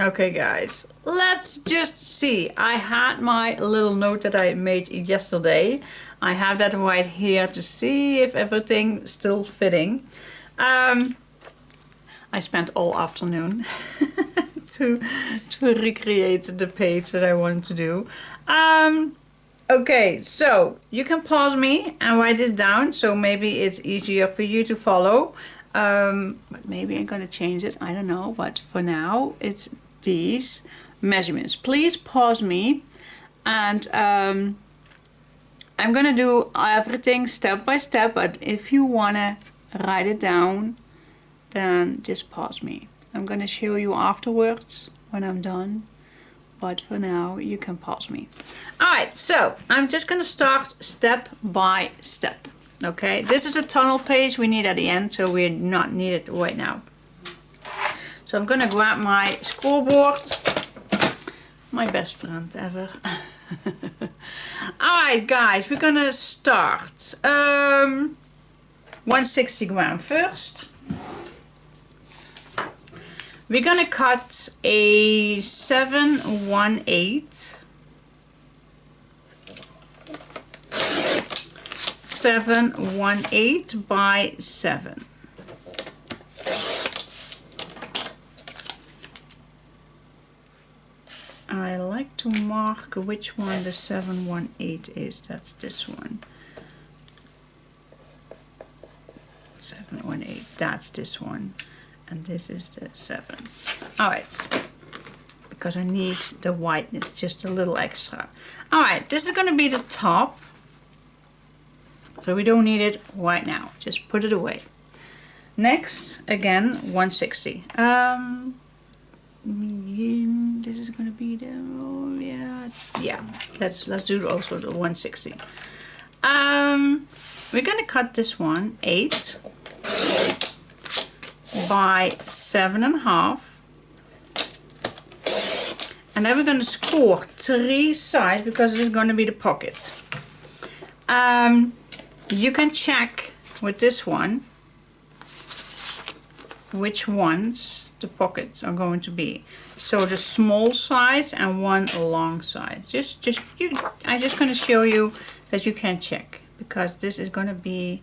Okay guys, let's just see. I had my little note that I made yesterday. I have that right here to see if everything still fitting. I spent all afternoon to recreate the page that I wanted to do. Okay, so you can pause me and write this down, so maybe it's easier for you to follow. But maybe I'm gonna change it, I don't know, but for now it's these measurements. Please pause me, and I'm gonna do everything step by step, but if you wanna write it down, then just pause me. I'm gonna show you afterwards when I'm done, but for now you can pause me. Alright, so I'm just gonna start step by step. Okay, this is a tunnel page we need at the end, so we're not needed right now. So I'm gonna grab my scoreboard, my best friend ever. Alright guys, we're gonna start 160 gram first. We're gonna cut a 7/1/8. 7/1/8 by 7. I like to mark which one the 7/1/8 is. That's this one. 7/1/8. That's this one. And this is the 7. Alright. Because I need the whiteness, just a little extra. Alright, this is going to be the top. So we don't need it right now. Just put it away. Next, again, 160. This is going to be the, oh yeah. Let's do also the 160. We're going to cut this one 8 by 7.5. And then we're going to score 3 sides because this is going to be the pocket. You can check with this one which ones the pockets are going to be. So the small size and one long size. I'm just going to show you that you can check, because this is going to be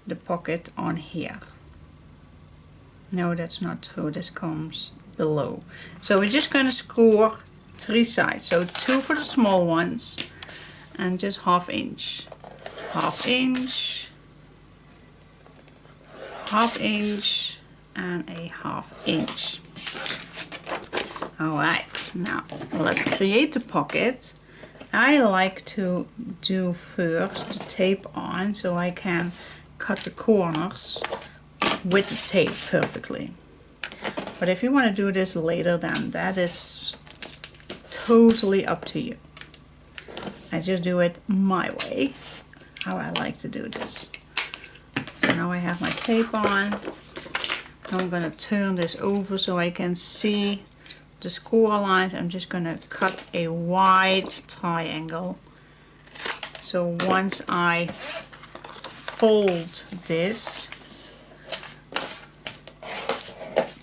the pocket on here. No, that's not true. This comes below. So we're just going to score 3 sides. So 2 for the small ones and just 1/2 inch. 1/2 inch, 1/2 inch, and a 1/2 inch. Alright, now let's create the pocket. I like to do first the tape on so I can cut the corners with the tape perfectly. But if you want to do this later, then that is totally up to you. I just do it my way, how I like to do this. So now I have my tape on. Now I'm going to turn this over so I can see the score lines. I'm just going to cut a wide triangle. So once I fold this,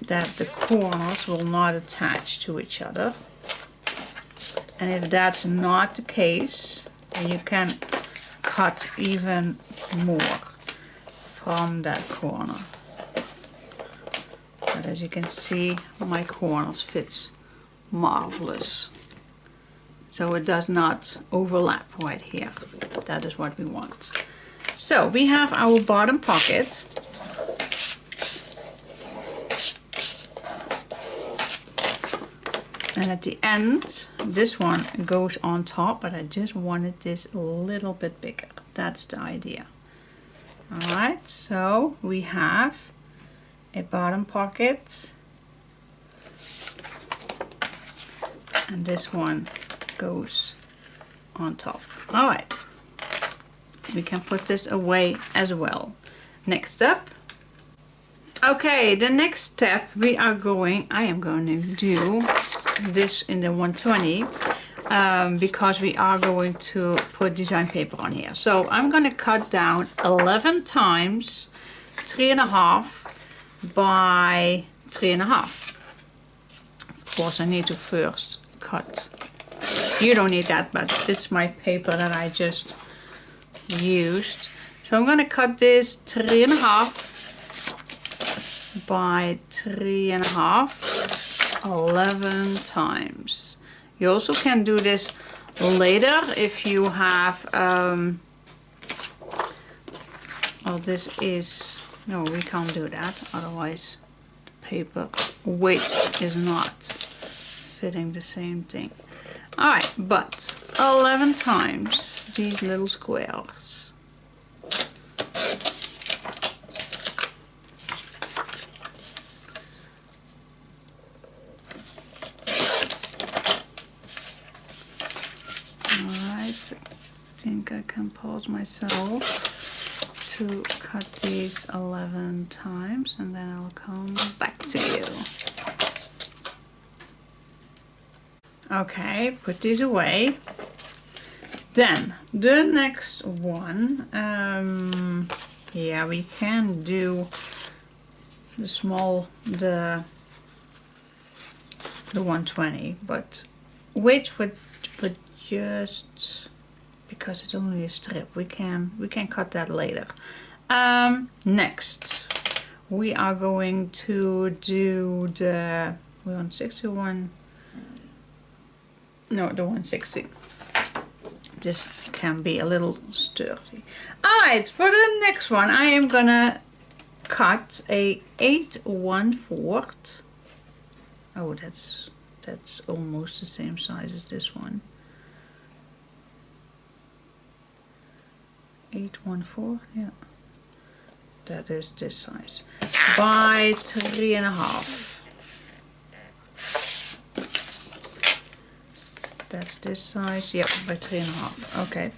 that the corners will not attach to each other. And if that's not the case, then you can cut even more from that corner. But as you can see, my corners fits marvelous. So it does not overlap right here. That is what we want. So we have our bottom pocket. And at the end, this one goes on top, but I just wanted this a little bit bigger. That's the idea. Alright, so we have a bottom pocket. And this one goes on top. Alright, we can put this away as well. Next up. Okay, the next step I am going to do this in the 120 because we are going to put design paper on here. So I'm going to cut down 11 times 3.5 by 3.5. of course I need to first cut. You don't need that, but this is my paper that I just used. So I'm gonna cut this 3.5 by 3.5, 11 times. You also can do this later if you have, oh, this is, no, we can't do that, otherwise the paper weight is not fitting the same thing. Alright, but 11 times these little squares. Alright, I think I can pause myself to cut these 11 times and then I'll come back to you. Okay, put these away. Then the next one, yeah, we can do the small, the 120, but wait for just because it's only a strip. We can cut that later. Next, we are going to do the 161. No, the 160. This can be a little sturdy. Alright, for the next one I am gonna cut a 8 1/4. Oh, that's almost the same size as this one. 8 1/4, yeah. That is this size. By 3.5. That's this size, yep, by 3.5. Okay.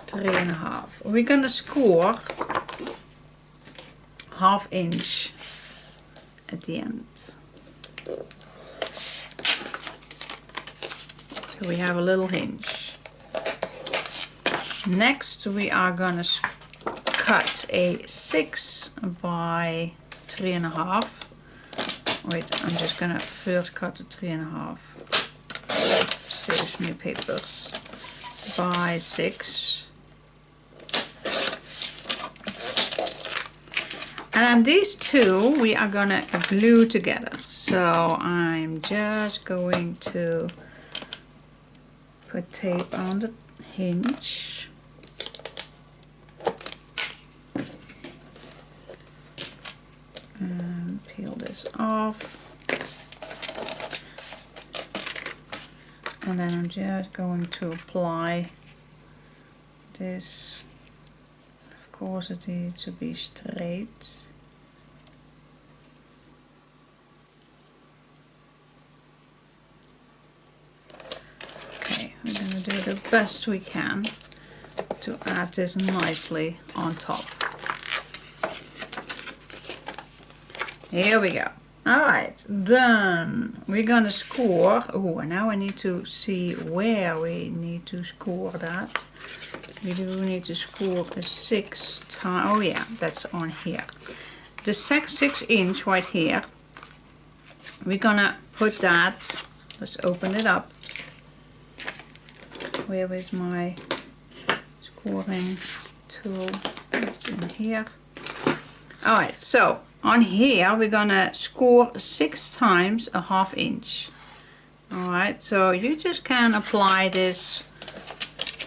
3.5. We're gonna score 1/2 inch at the end. So we have a little hinge. Next we are gonna cut a 6 by 3.5. Wait, I'm just gonna first cut the 3.5. Saves me papers. By 6. And these two we are gonna glue together. So I'm just going to put tape on the hinge. And peel this off. And then I'm just going to apply this. Of course it needs to be straight. Okay, we're going to do the best we can to add this nicely on top. Here we go. Alright, then we're gonna score. Oh, and now I need to see where we need to score that. We do need to score a 6 times. Oh yeah, that's on here. The 6 inch right here. We're gonna put that. Let's open it up. Where is my scoring tool? It's in here. Alright, so on here we're gonna score 6 times a 1/2 inch. Alright, so you just can apply this.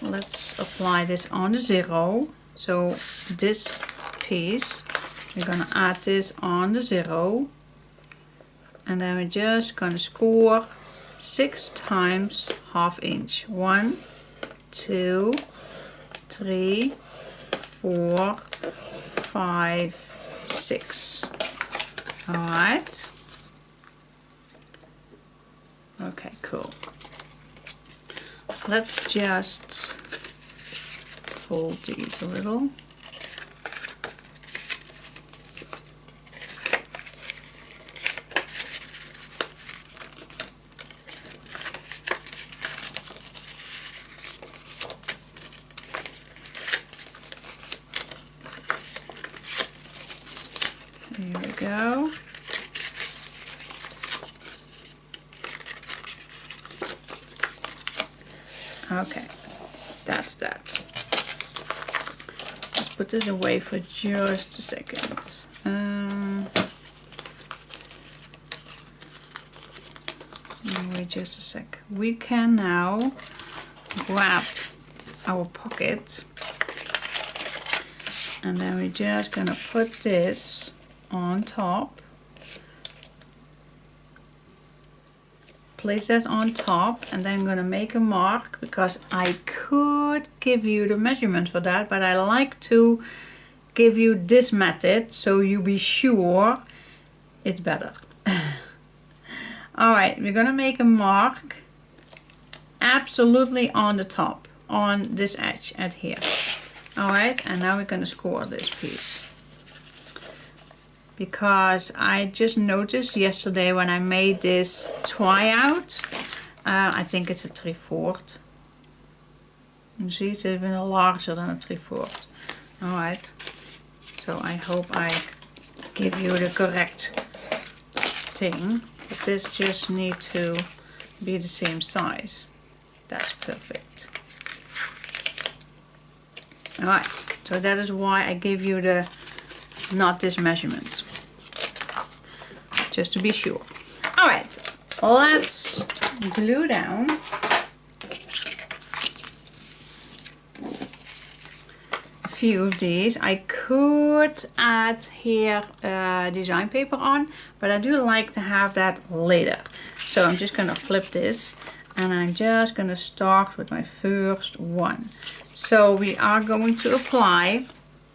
Let's apply this on the 0. So this piece, we're gonna add this on the 0. And then we're just gonna score 6 times 1/2 inch. 1, 2, 3, 4, 5, 6. Alright. Okay, cool. Let's just fold these a little. Here we go. Okay, that's that. Let's put this away for just a second. Wait just a sec. We can now grab our pocket, and then we're just gonna put this on top. Place that on top, and then I'm gonna make a mark, because I could give you the measurement for that, but I like to give you this method so you be sure it's better. Alright, we're gonna make a mark absolutely on the top, on this edge at here. Alright, and now we're gonna score this piece. Because I just noticed yesterday when I made this tryout, I think it's a 3/4. You see, it's even larger than a 3/4. Alright, so I hope I give you the correct thing. But this just needs to be the same size. That's perfect. Alright, so that is why I give you the not this measurement. Just to be sure. Alright, let's glue down a few of these. I could add here design paper on, but I do like to have that later. So I'm just gonna flip this, and I'm just gonna start with my first one. So we are going to apply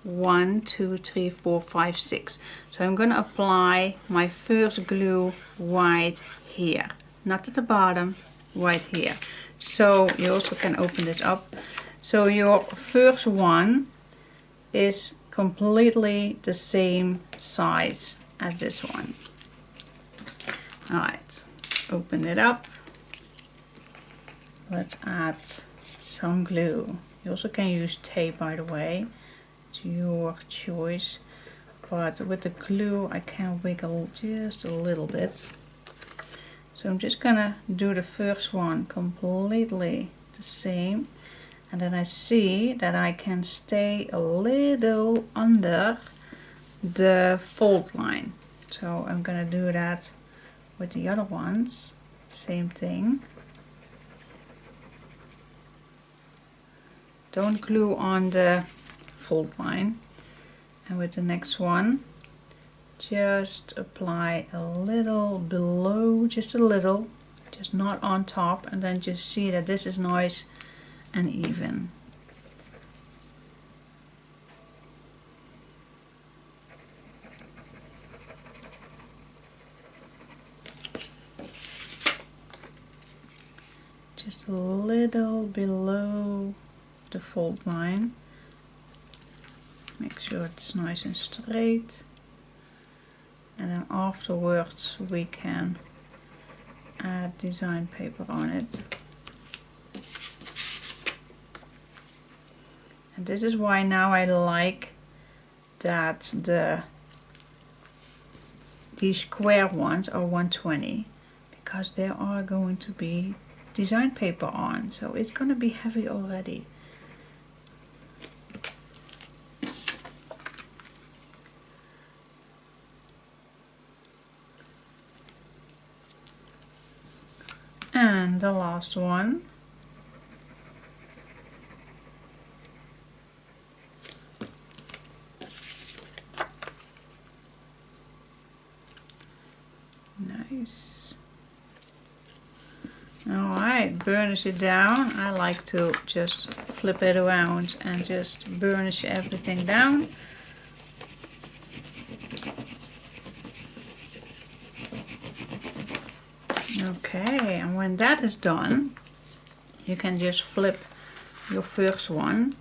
1, 2, 3, 4, 5, 6. So I'm going to apply my first glue right here. Not at the bottom, right here. So you also can open this up. So your first one is completely the same size as this one. Alright, open it up. Let's add some glue. You also can use tape, by the way. Your choice, but with the glue I can wiggle just a little bit. So I'm just gonna do the first one completely the same, and then I see that I can stay a little under the fold line. So I'm gonna do that with the other ones, same thing. Don't glue on the fold line, and with the next one just apply a little below, just a little, just not on top, and then just see that this is nice and even. Just a little below the fold line. Make sure it's nice and straight, and then afterwards we can add design paper on it. And this is why now I like that these square ones are 120, because there are going to be design paper on, so it's going to be heavy already. And the last one. Nice. Alright, burnish it down. I like to just flip it around and just burnish everything down. Okay, and when that is done, you can just flip your first one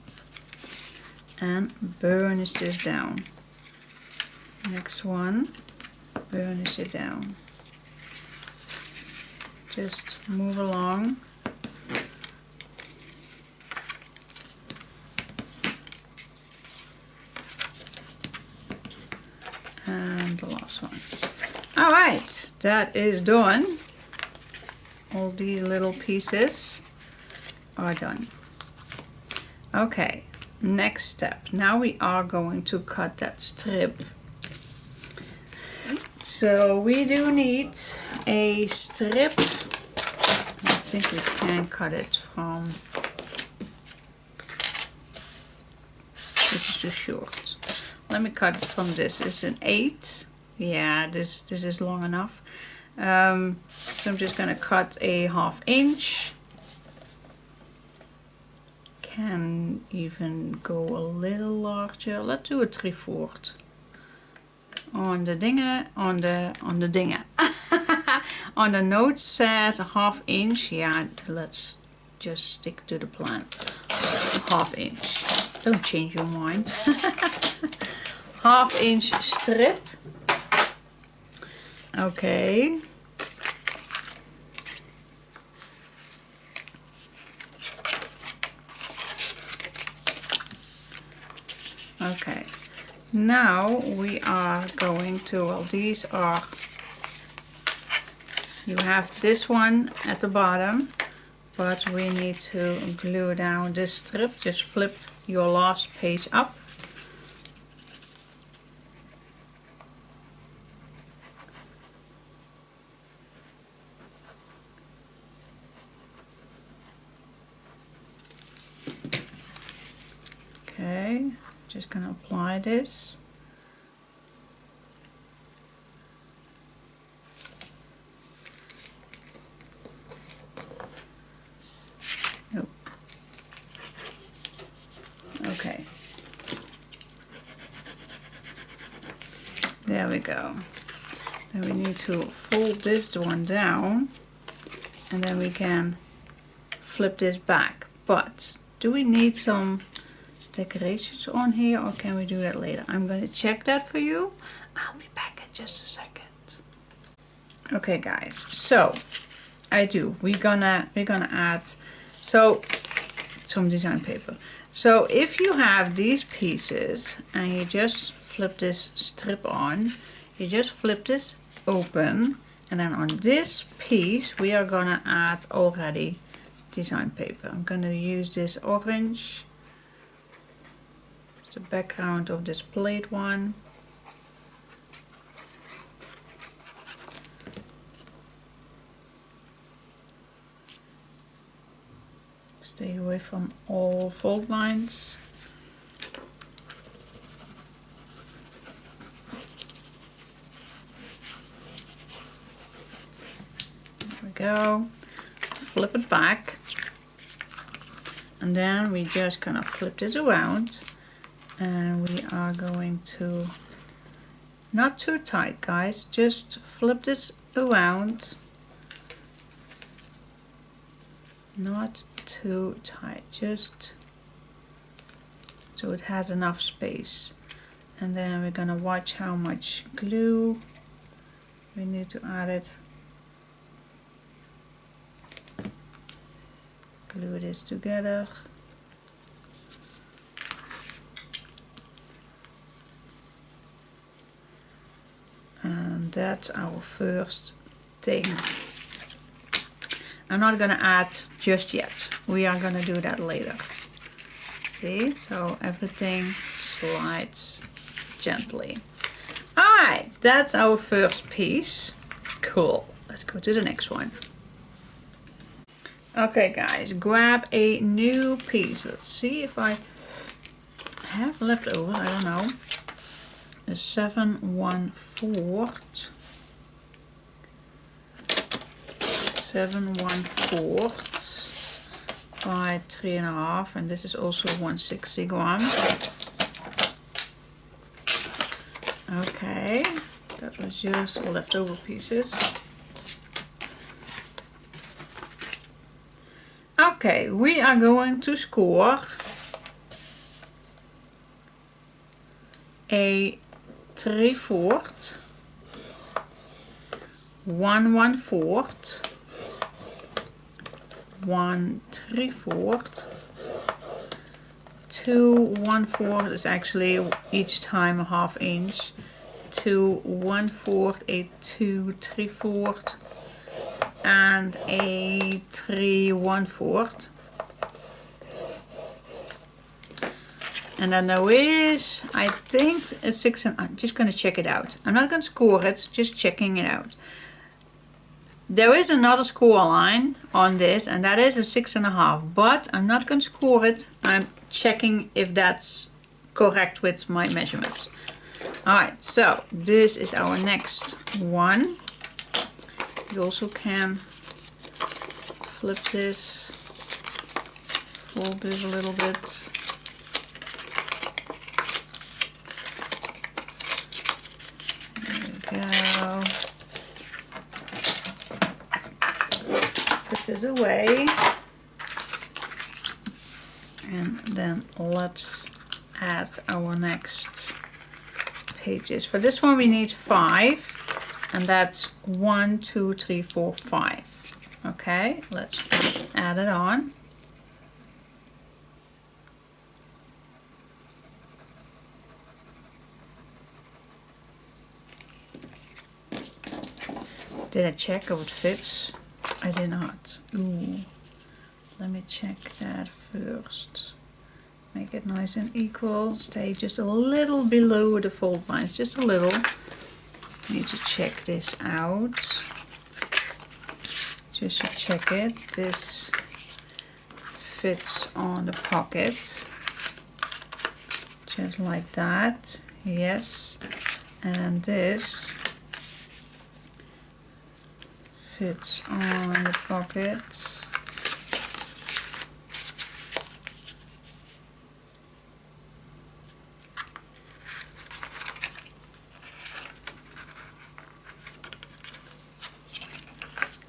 and burnish this down. Next one, burnish it down. Just move along. And the last one. Alright, that is done. All these little pieces. are done. Okay, next step. Now we are going to cut that strip. So we do need a strip. I think we can cut it from, this is too short. Let me cut it from this. It's an 8. Yeah, this is long enough. So I'm just gonna cut a 1/2 inch. Can even go a little larger. Let's do a 3/4. On the dingen, on the dingen. On the note says a 1/2 inch. Yeah, let's just stick to the plan. 1/2 inch. Don't change your mind. 1/2 inch strip. Okay. Okay. Now we are going to, well, these are, you have this one at the bottom, but we need to glue down this strip. Just flip your last page up. Okay, just gonna apply this. Nope. Okay. There we go. Then we need to fold this one down, and then we can flip this back. But do we need some decorations on here, or can we do that later? I'm gonna check that for you. I'll be back in just a second. Okay guys, so we're gonna add some design paper. So if you have these pieces and you just flip this strip on, you just flip this open, and then on this piece we are gonna add already design paper. I'm gonna use this orange. The background of this plate one. Stay away from all fold lines. There we go. Flip it back, and then we just gonna flip this around. And we are going to, not too tight guys, just flip this around, not too tight, just so it has enough space. And then we're gonna watch how much glue we need to add it. Glue this together. And that's our first thing. I'm not gonna add just yet. We are gonna do that later. See, so everything slides gently. Alright, that's our first piece. Cool. Let's go to the next one. Okay guys, grab a new piece. Let's see if I have left over, I don't know. A 7/1/4 by 3.5, and this is also 160 gram. Okay, that was just leftover pieces. Okay, we are going to score a 3/4, 1/1/4, 1/3/4, 2/1/4 is actually each time a 1/2 inch, 2/1/4, a 2/3/4, and a 3/1/4. And then there is, I think, a 6 and I'm just going to check it out. I'm not going to score it, just checking it out. There is another score line on this, and that is a 6.5, but I'm not going to score it. I'm checking if that's correct with my measurements. Alright, so this is our next one. You also can flip this, fold this a little bit. Go. Put this away, and then let's add our next pages. For this one we need 5, and that's 1, 2, 3, 4, 5. Okay, let's add it on. Did I check if it fits? I did not. Ooh. Let me check that first. Make it nice and equal. Stay just a little below the fold lines, just a little. Need to check this out. Just to check it. This fits on the pocket. Just like that. Yes. And this fits on the pocket.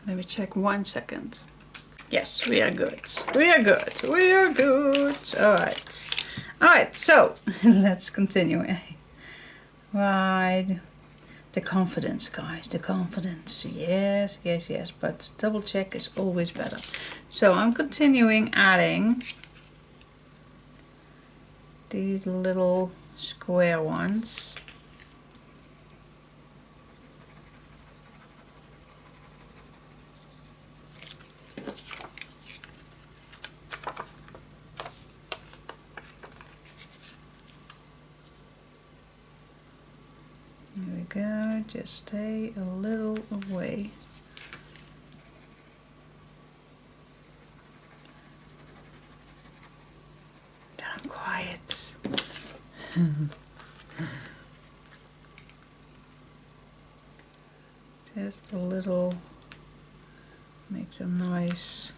Let me check 1 second. Yes, we are good. We are good. We are good. Alright. Alright, so let's continue. Right. The confidence, guys, the confidence. Yes, yes, yes, but double check is always better. So I'm continuing adding these little square ones. There we go, just stay a little away. Then I'm quiet. Just a little, make them nice.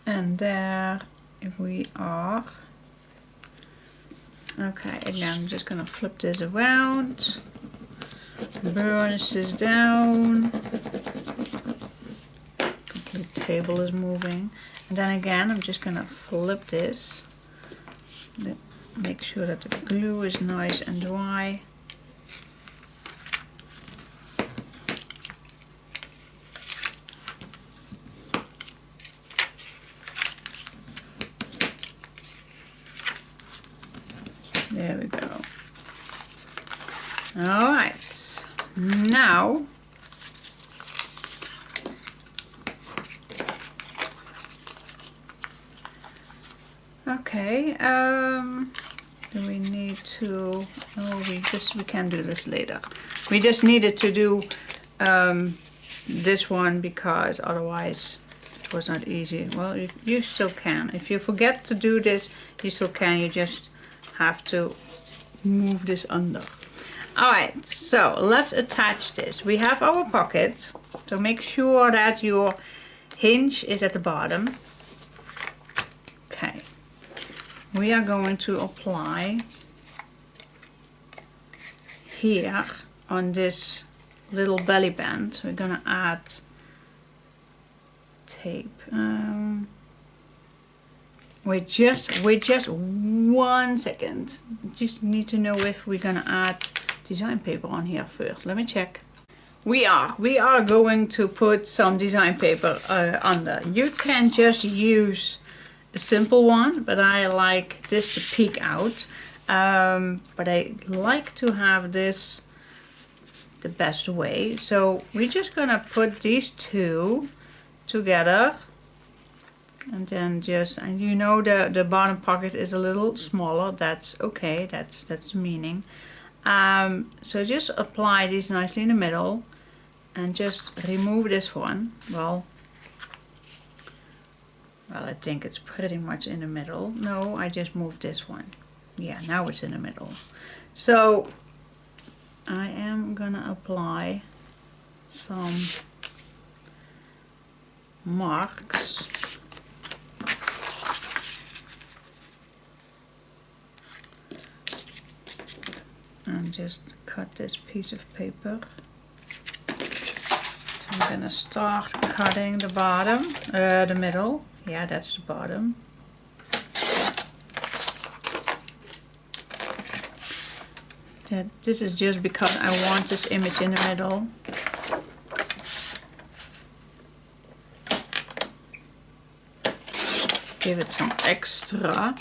And there we are. Okay, and now I'm just gonna flip this around, burnish this down. Complete table is moving. And then again, I'm just gonna flip this. Make sure that the glue is nice and dry. There we go. All right, now okay, do we need to, oh, we can do this later. We just needed to do this one because otherwise it was not easy. Well, you still can. If you forget to do this, you still can. You just have to move this under. Alright, so let's attach this. We have our pocket, so make sure that your hinge is at the bottom. Okay, we are going to apply here on this little belly band. We're gonna add tape. Wait just 1 second. Just need to know if we're gonna add design paper on here first. Let me check. We are going to put some design paper under. You can just use a simple one, but I like this to peek out. But I like to have this the best way. So we're just gonna put these two together, and then just, and you know the bottom pocket is a little smaller. That's okay, that's the meaning. So just apply these nicely in the middle and just remove this one. Well, I think it's pretty much in the middle. No, I just moved this one. Yeah, now it's in the middle. So I am gonna apply some marks. And just cut this piece of paper. So I'm gonna start cutting the bottom, the middle. Yeah, that's the bottom. This is just because I want this image in the middle. Give it some extra.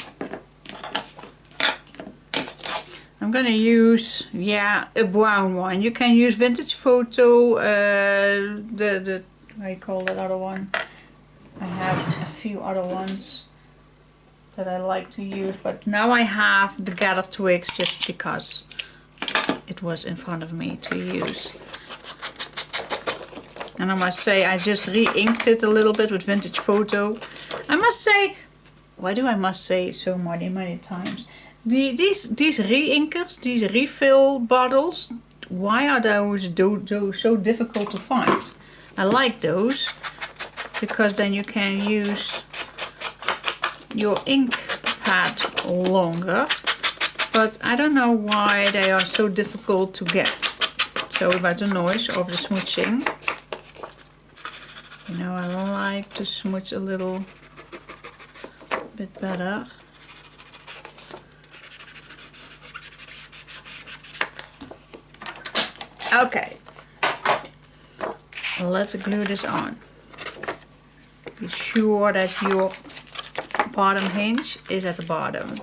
I'm gonna use, yeah, a brown one. You can use vintage photo, the how you call that other one? I have a few other ones that I like to use, but now I have the gather twigs just because it was in front of me to use. And I must say, I just re-inked it a little bit with vintage photo. I must say, why do I must say so many times? These re-inkers, these refill bottles, why are those so difficult to find? I like those because then you can use your ink pad longer, but I don't know why they are so difficult to get. So about the noise of the smooching, you know, I like to smooch a little bit better. Okay, let's glue this on. Be sure that your bottom hinge is at the bottom.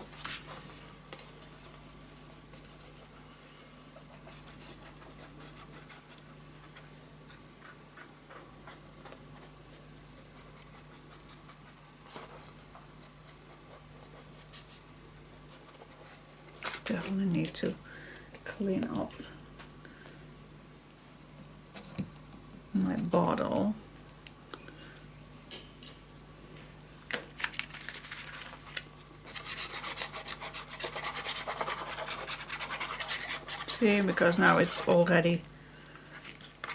Definitely need to clean up my bottle. See, because now it's already,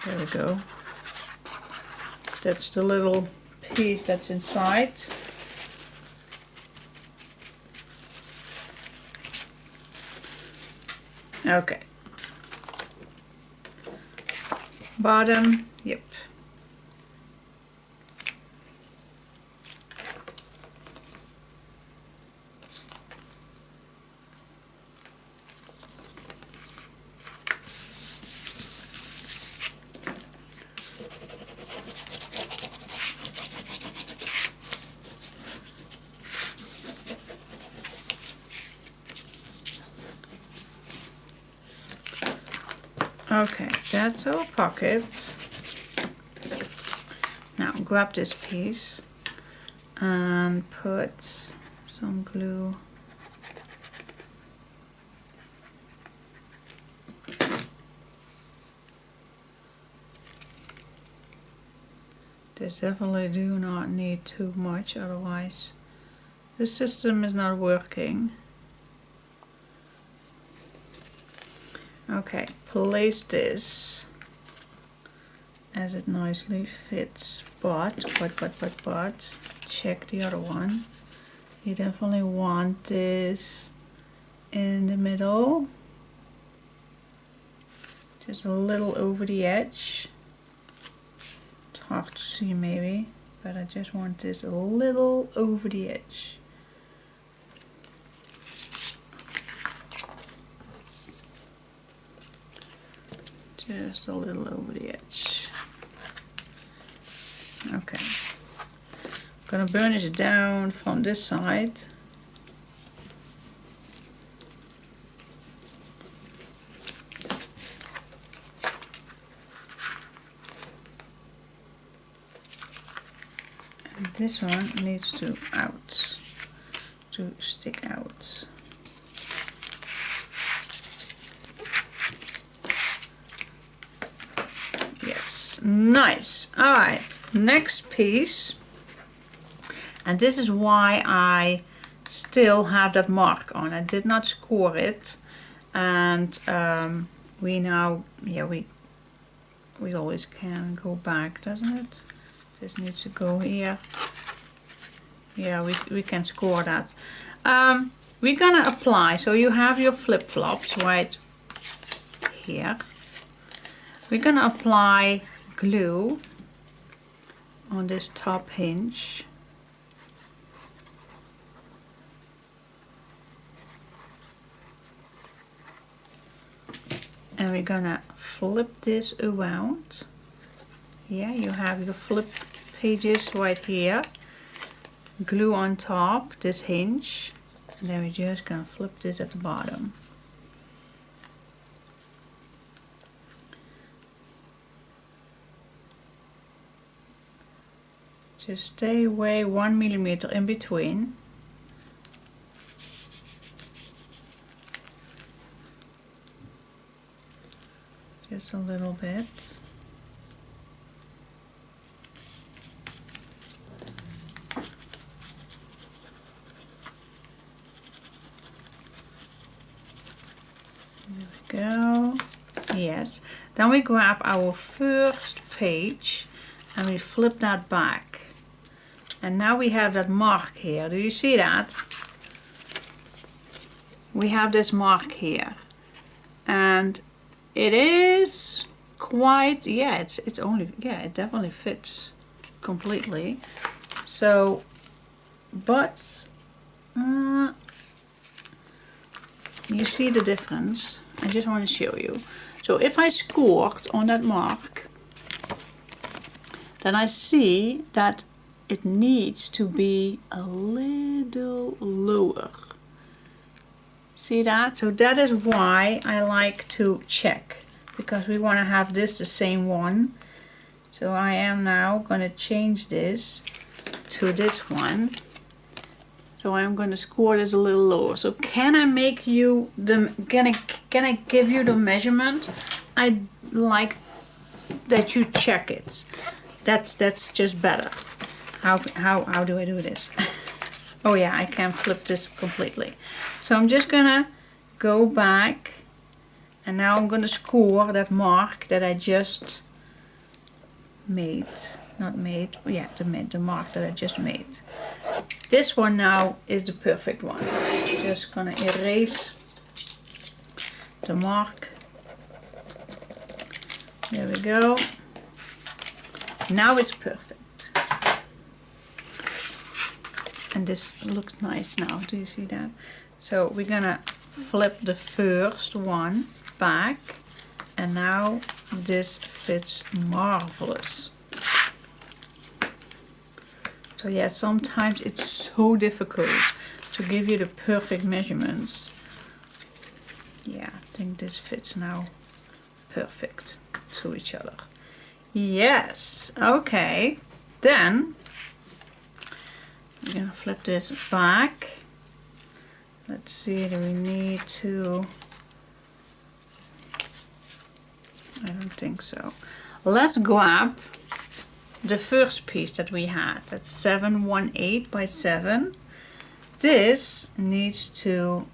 there we go. That's the little piece that's inside. Okay. Bottom, yep. Okay, that's our pocket. Now grab this piece and put some glue . This definitely do not need too much, otherwise the system is not working. Okay, place this as it nicely fits, but check the other one. You definitely want this in the middle, just a little over the edge. It's hard to see maybe, but I just want this a little over the edge. Just a little over the edge. Okay. gonna burnish it down from this side. And this one needs to stick out. Yes, nice. All right, next piece. And this is why I still have that mark on. I did not score it. And we now, yeah, we always can go back, doesn't it? This needs to go here. Yeah, we can score that. We're gonna apply, so you have your flip-flops right here. We're gonna apply glue on this top hinge. And we're gonna flip this around. Yeah, you have your flip pages right here. Glue on top, this hinge. And then we're just gonna flip this at the bottom. Just stay away 1 millimeter in between. Just a little bit. There we go. Yes. Then we grab our first page and we flip that back. And now we have that mark here. Do you see that? We have this mark here. And it is quite, yeah, it's only, yeah, it definitely fits completely. So, but you see the difference. I just want to show you. So if I scored on that mark, then I see that it needs to be a little lower. See that? So that is why I like to check, because we want to have this the same one. So I am now going to change this to this one. So I'm going to score this a little lower. So can I make you the, can I give you the measurement? I like that you check it. That's just better. How do I do this? Oh yeah, I can flip this completely. So I'm just gonna go back and now I'm gonna score that mark that I just made. Not made, yeah, the mark that I just made. This one now is the perfect one. Just gonna erase the mark. There we go. Now it's perfect. And this looks nice now. Do you see that? So we're gonna flip the first one back, and now this fits marvelous. So yeah, sometimes it's so difficult to give you the perfect measurements. Yeah, I think this fits now perfect to each other. Yes, okay. Then we're gonna flip this back. Let's see, do we need to? I don't think so. Let's grab the first piece that we had. That's 718 by 7. This needs to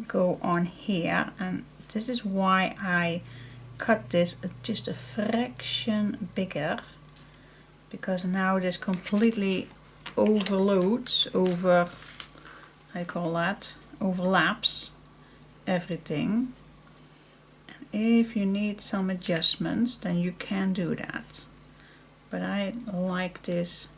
go on here, and this is why I cut this just a fraction bigger, because now this completely overloads, I call that, overlaps everything. And if you need some adjustments, then you can do that. But I like this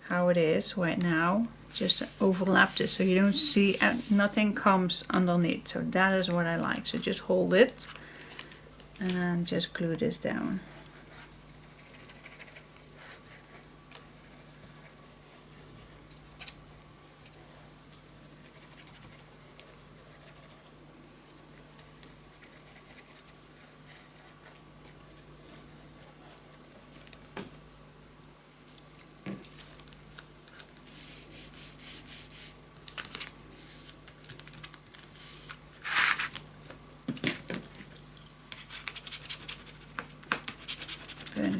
how it is right now. Just overlap this so you don't see, nothing comes underneath. So that is what I like. So just hold it and just glue this down.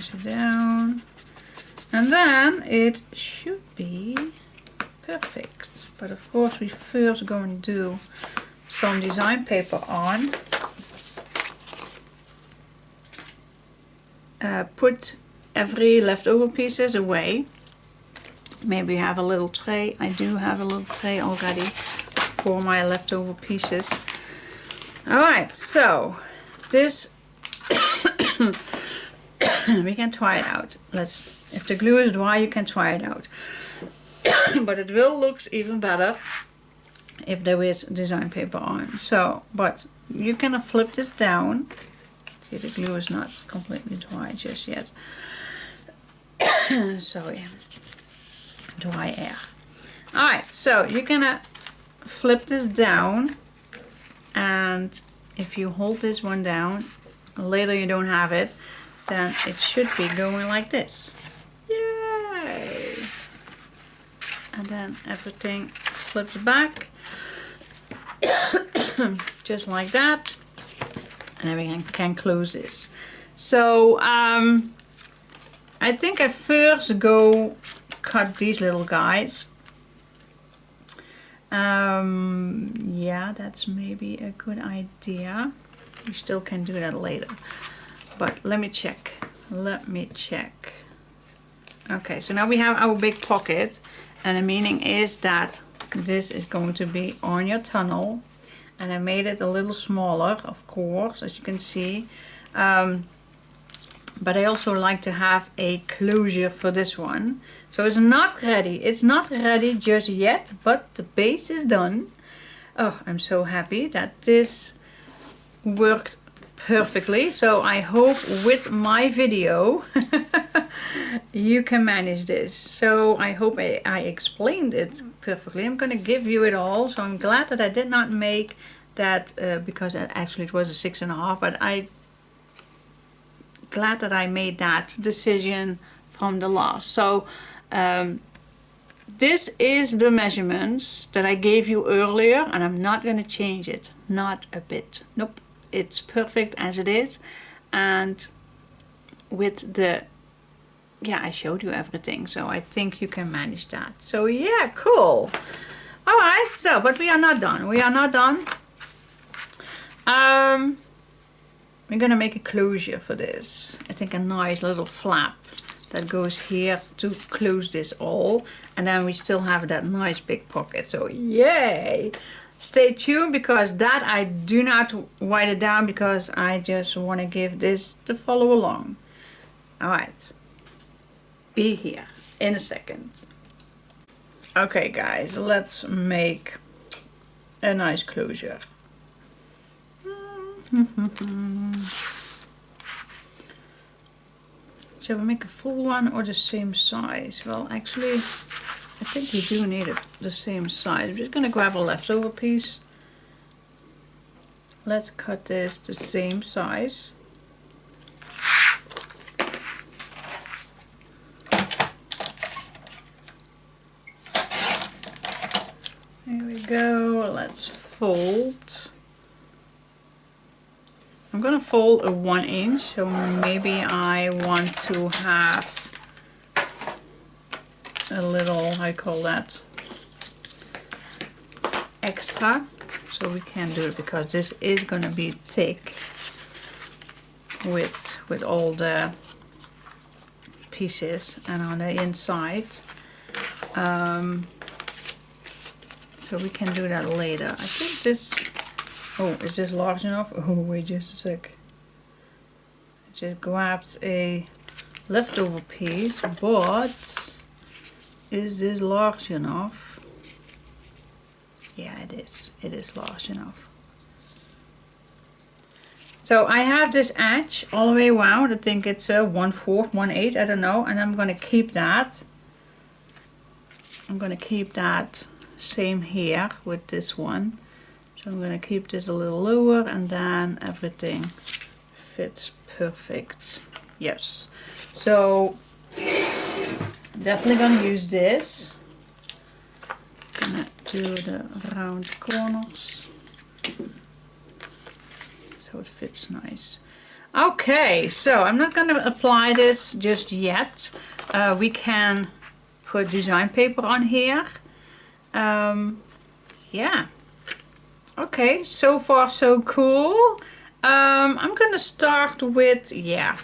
push it down. And then it should be perfect. But of course we first going to do some design paper on. Put every leftover pieces away. Maybe you have a little tray. I do have a little tray already for my leftover pieces. Alright, so this we can try it out. If the glue is dry, you can try it out. But it will look even better if there is design paper on. So, but you can flip this down. See, the glue is not completely dry just yet. Sorry, dry air. Alright, so you're gonna flip this down, and if you hold this one down, later you don't have it, then it should be going like this. Yay! And then everything flips back, just like that, and then we can close this. So I think I first go cut these little guys. Yeah, that's maybe a good idea. We still can do that later. But let me check. Okay, so now we have our big pocket. And the meaning is that this is going to be on your tunnel. And I made it a little smaller, of course, as you can see. But I also like to have a closure for this one. So it's not ready. It's not ready just yet, but the base is done. Oh, I'm so happy that this worked perfectly. So I hope with my video you can manage this. So I hope I explained it perfectly. I'm going to give you it all. So I'm glad that I did not make that because actually it was a 6.5, but I'm glad that I made that decision from the last. So this is the measurements that I gave you earlier, and I'm not going to change it, not a bit. Nope, it's perfect as it is. And with the, yeah, I showed you everything, so I think you can manage that. So yeah, cool. All right, so but we are not done. We are not done. We're gonna make a closure for this. I think a nice little flap that goes here to close this all, and then we still have that nice big pocket. So yay! Stay tuned, because that I do not write it down because I just want to give this to follow along. All right, be here in a second. Okay guys, let's make a nice closure. Shall we make a full one or the same size? Well, actually, I think you do need it the same size. I'm just gonna grab a leftover piece. Let's cut this the same size. There we go. Let's fold. I'm gonna fold a 1 inch, so maybe I want to have a little, I call that, extra. So we can do it because this is gonna be thick with all the pieces and on the inside. So we can do that later. I think this. Oh, is this large enough? Oh, wait just a sec. I just grabbed a leftover piece, but is this large enough? Yeah, it is. It is large enough. So I have this edge all the way around. I think it's a 1/4, 1/8, I don't know. And I'm going to keep that. I'm going to keep that same here with this one. So I'm going to keep this a little lower, and then everything fits perfect. Yes. So definitely going to use this. Gonna do the round corners so it fits nice. Okay, so I'm not gonna apply this just yet. We can put design paper on here. Yeah. Okay, so far so cool. I'm gonna start with, yeah,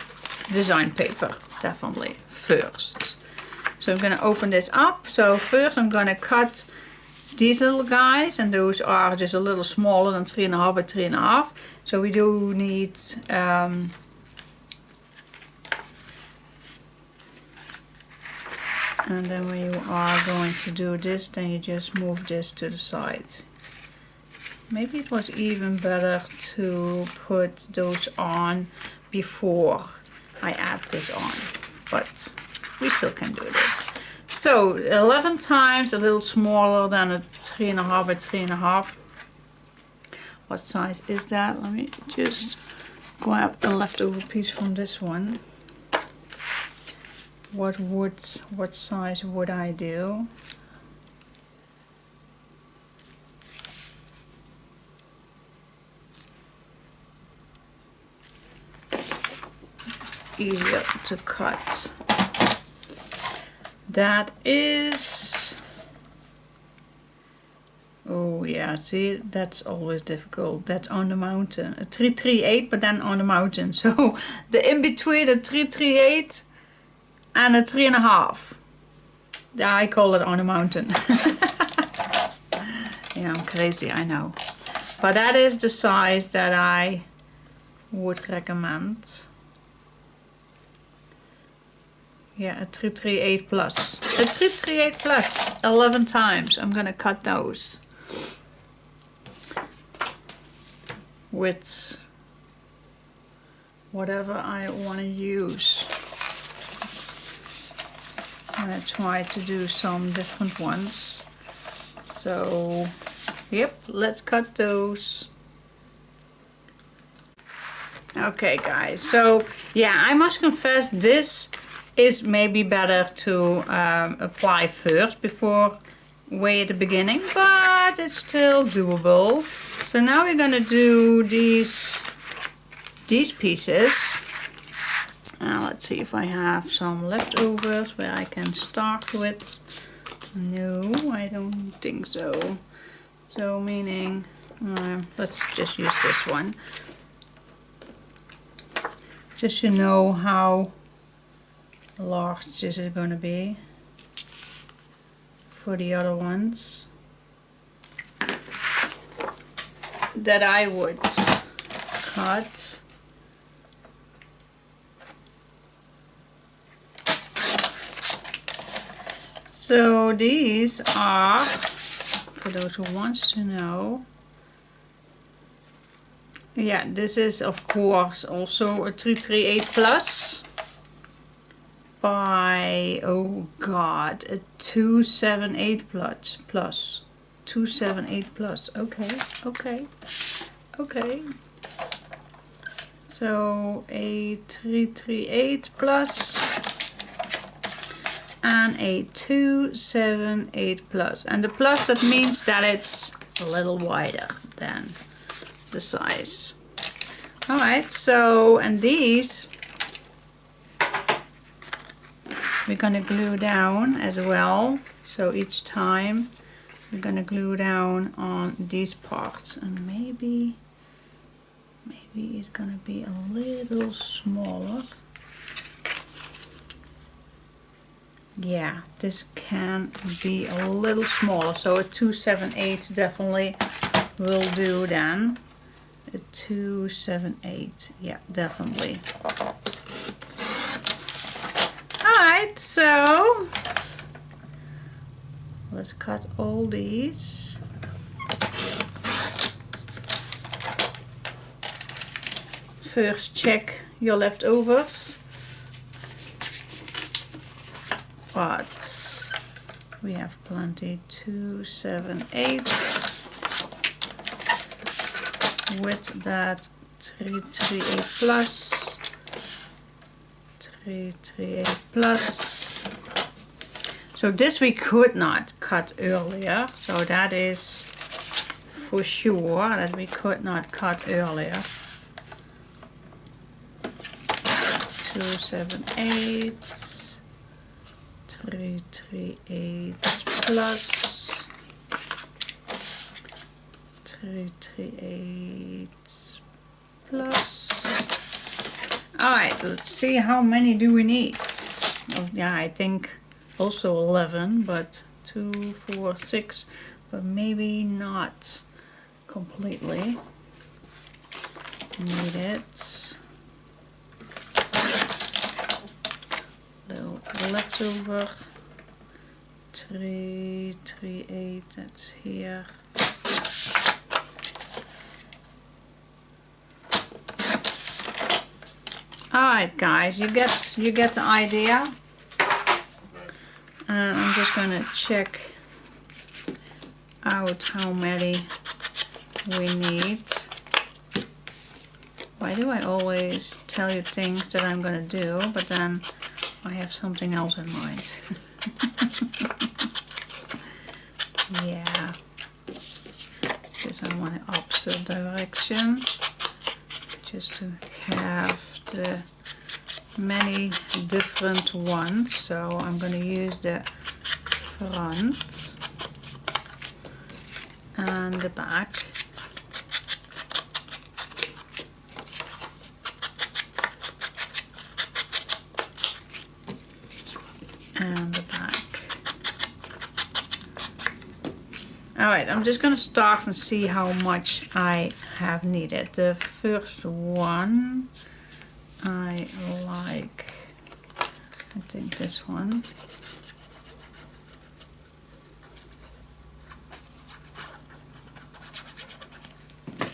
design paper, definitely, first. So I'm gonna open this up. So first I'm gonna cut these little guys, and those are just a little smaller than 3.5 by 3.5. So we do need and then when you are going to do this, then you just move this to the side. Maybe it was even better to put those on before I add this on, but we still can do this. So 11 times, a little smaller than a 3.5 by 3.5. What size is that? Let me just grab a leftover piece from this one. What size would I do? Easier to cut. That is, oh yeah, see, that's always difficult. That's on the mountain. A 338, but then on the mountain. So the in between a 338 and a 3.5. I call it on the mountain. Yeah, I'm crazy, I know. But that is the size that I would recommend. Yeah, a 338 plus. A 338 plus, 11 times. I'm gonna cut those with whatever I want to use. I'm gonna try to do some different ones. So, yep, let's cut those. Okay guys, so yeah, I must confess this is maybe better to apply first before way at the beginning, but it's still doable. So now we're gonna do these pieces. Let's see if I have some leftovers where I can start with. No, I don't think so. So meaning, let's just use this one. Just to know how large this is going to be for the other ones that I would cut. So these are, for those who wants to know, yeah, this is of course also a 338 plus by, oh god, a 278 plus 278 plus. Okay. So a 338 plus and a 278 plus, and the plus, that means that it's a little wider than the size. Alright, so, and these we're gonna glue down as well. So each time we're gonna glue down on these parts, and maybe it's gonna be a little smaller. Yeah, this can be a little smaller, so a 278 definitely will do then. A 278, yeah, definitely. Alright, so let's cut all these. First check your leftovers. But we have plenty. 278 with that 338 plus, 338 plus. So this we could not cut earlier, so that is for sure that we could not cut earlier. 278, 338 plus 338 plus. Alright, let's see how many do we need. Oh, yeah, I think also 11, but 2, 4, 6, but maybe not completely. Need it. Little leftover. 3, 3, 8, that's here. Alright guys, you get the idea. I'm just gonna check out how many we need. Why do I always tell you things that I'm gonna do, but then I have something else in mind? Yeah, because I want the opposite direction, just to have the many different ones. So I'm going to use the front and the back. And the back. Alright, I'm just going to start and see how much I have needed. The first one I think this one.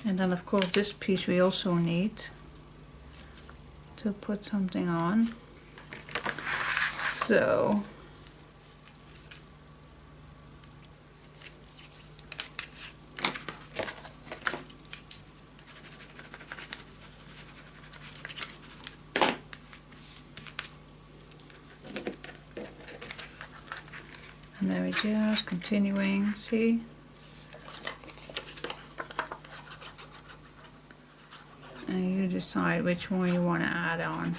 And then of course this piece we also need to put something on. So and there we just continuing, see? And you decide which one you want to add on.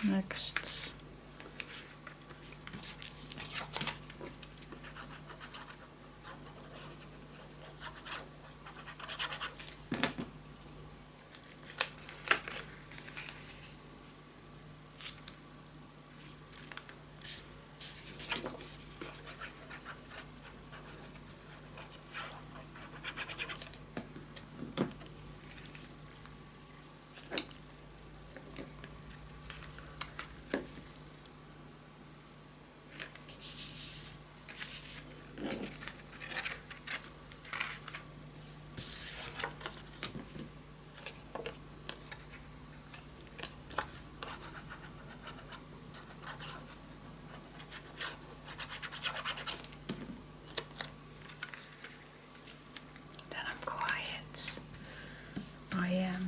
Next. I am.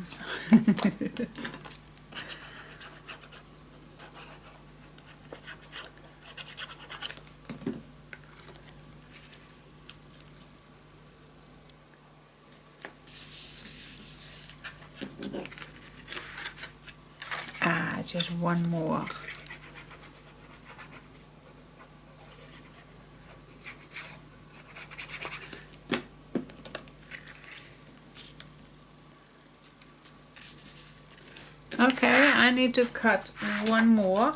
Just one more. Okay, I need to cut one more.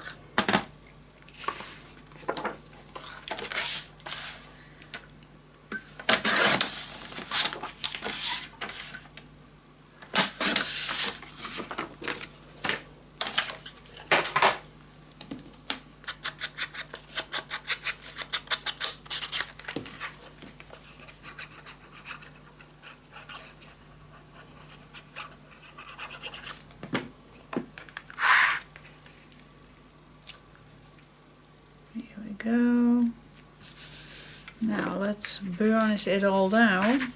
go. Now let's burnish it all down.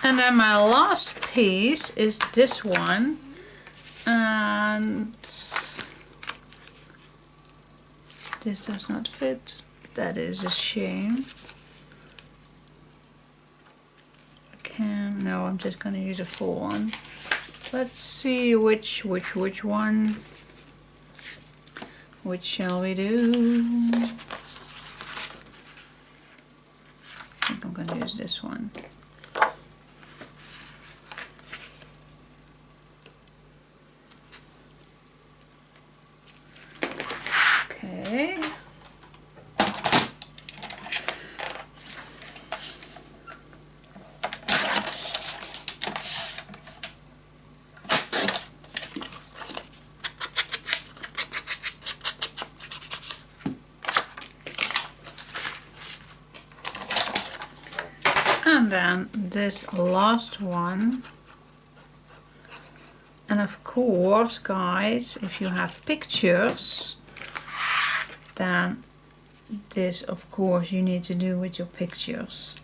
And then my last piece is this one, and this does not fit. That is a shame. No, I'm just gonna use a full one. Let's see which one. Which shall we do? I think I'm gonna use this one. Okay. And then this last one. And of course, guys, if you have pictures, then this, of course, you need to do with your pictures.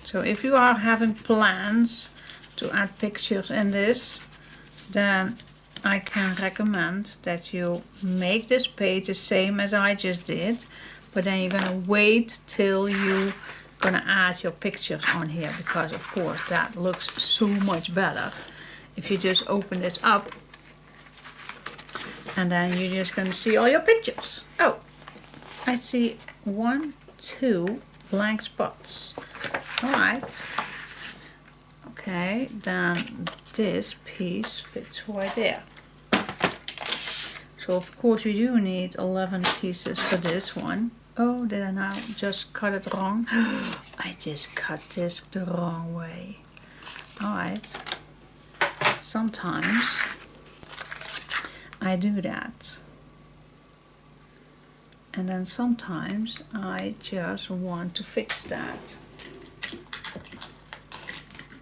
So if you are having plans to add pictures in this, then I can recommend that you make this page the same as I just did, but then you're gonna wait till you gonna add your pictures on here, because of course that looks so much better if you just open this up and then you're just gonna see all your pictures. Oh, I see 1, 2 blank spots. All right. Okay, then this piece fits right there. So of course we do need 11 pieces for this one. Oh, did I now just cut it wrong? I just cut this the wrong way. Alright. Sometimes I do that. And then sometimes I just want to fix that.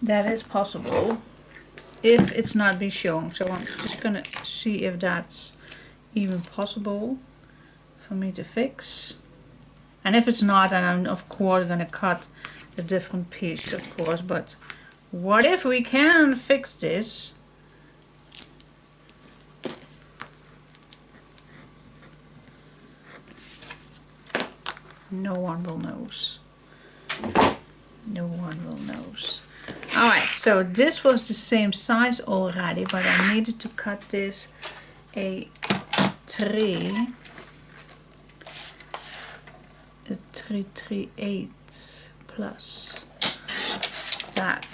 That is possible if it's not been shown. So I'm just gonna see if that's even possible for me to fix. And if it's not, then I'm of course gonna cut a different piece, of course. But what if we can fix this? No one will knows. No one will knows. Alright, so this was the same size already, but I needed to cut this a 3 3/8 plus. That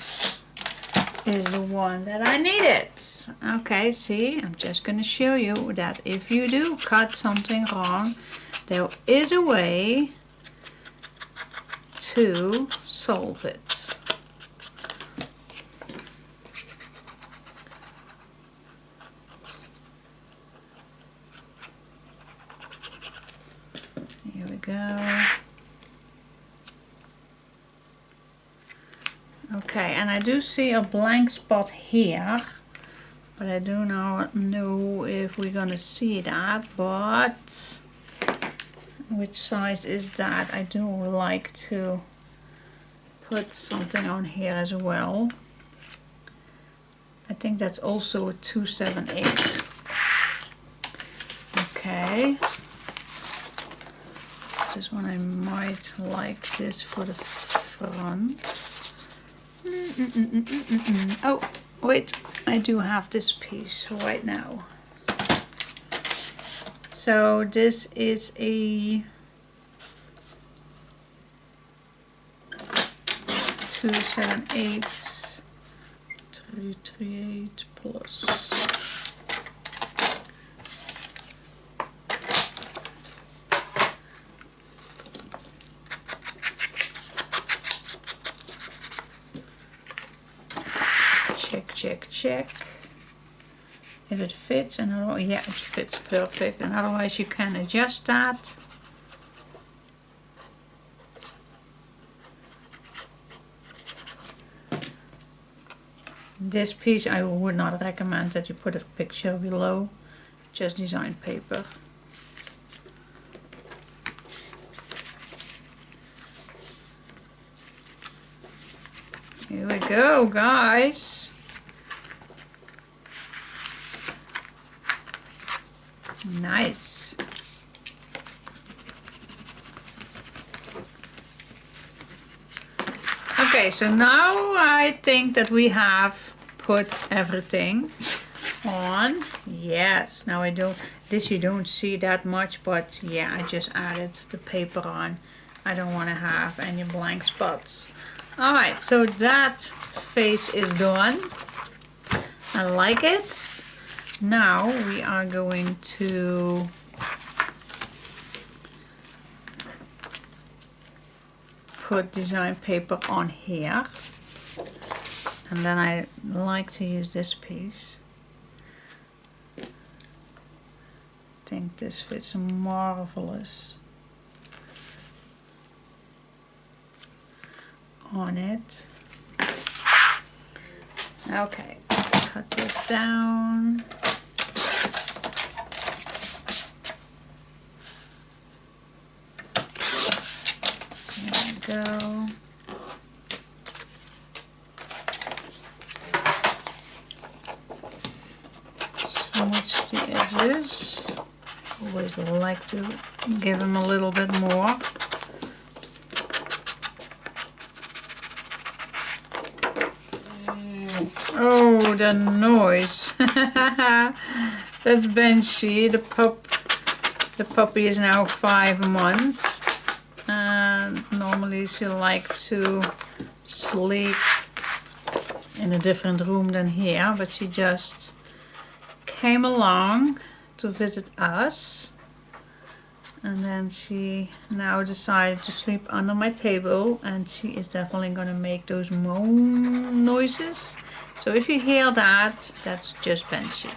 is the one that I needed. Okay, see, I'm just gonna show you that if you do cut something wrong, there is a way to solve it. Here we go. Okay, and I do see a blank spot here, but I do not know if we're gonna see that. But which size is that? I do like to put something on here as well. I think that's also a 2/7/8. Okay. This one I might like this for the front. Oh, wait, I do have this piece right now. So this is a 2/7/8, 3/8 plus. check, check if it fits, and yeah, it fits perfect, and otherwise you can adjust that. This piece I would not recommend that you put a picture below, just design paper. Here we go, guys. Nice. Okay, so now I think that we have put everything on. Yes, now this you don't see that much, but yeah, I just added the paper on. I don't want to have any blank spots. Alright, so that face is done. I like it. Now we are going to put design paper on here. And then I like to use this piece. I think this fits marvelous on it. Okay, cut this down. There we go. Smooch the edges. Always like to give them a little bit more. Oh, the noise. That's Banshee. The puppy is now 5 months. And normally she likes to sleep in a different room than here, but she just came along to visit us. And then she now decided to sleep under my table, and she is definitely going to make those moan noises. So if you hear that, that's just Banshee.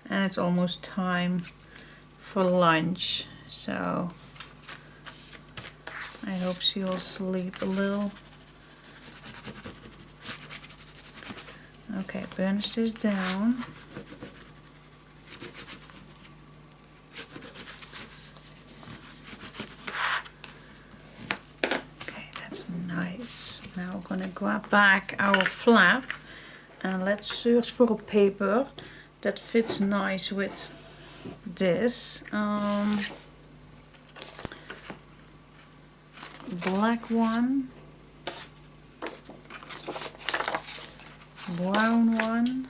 And it's almost time for lunch, so I hope she will sleep a little. Okay, burnish this down. Nice. Now we're going to grab back our flap and let's search for a paper that fits nice with this. Black one, brown one,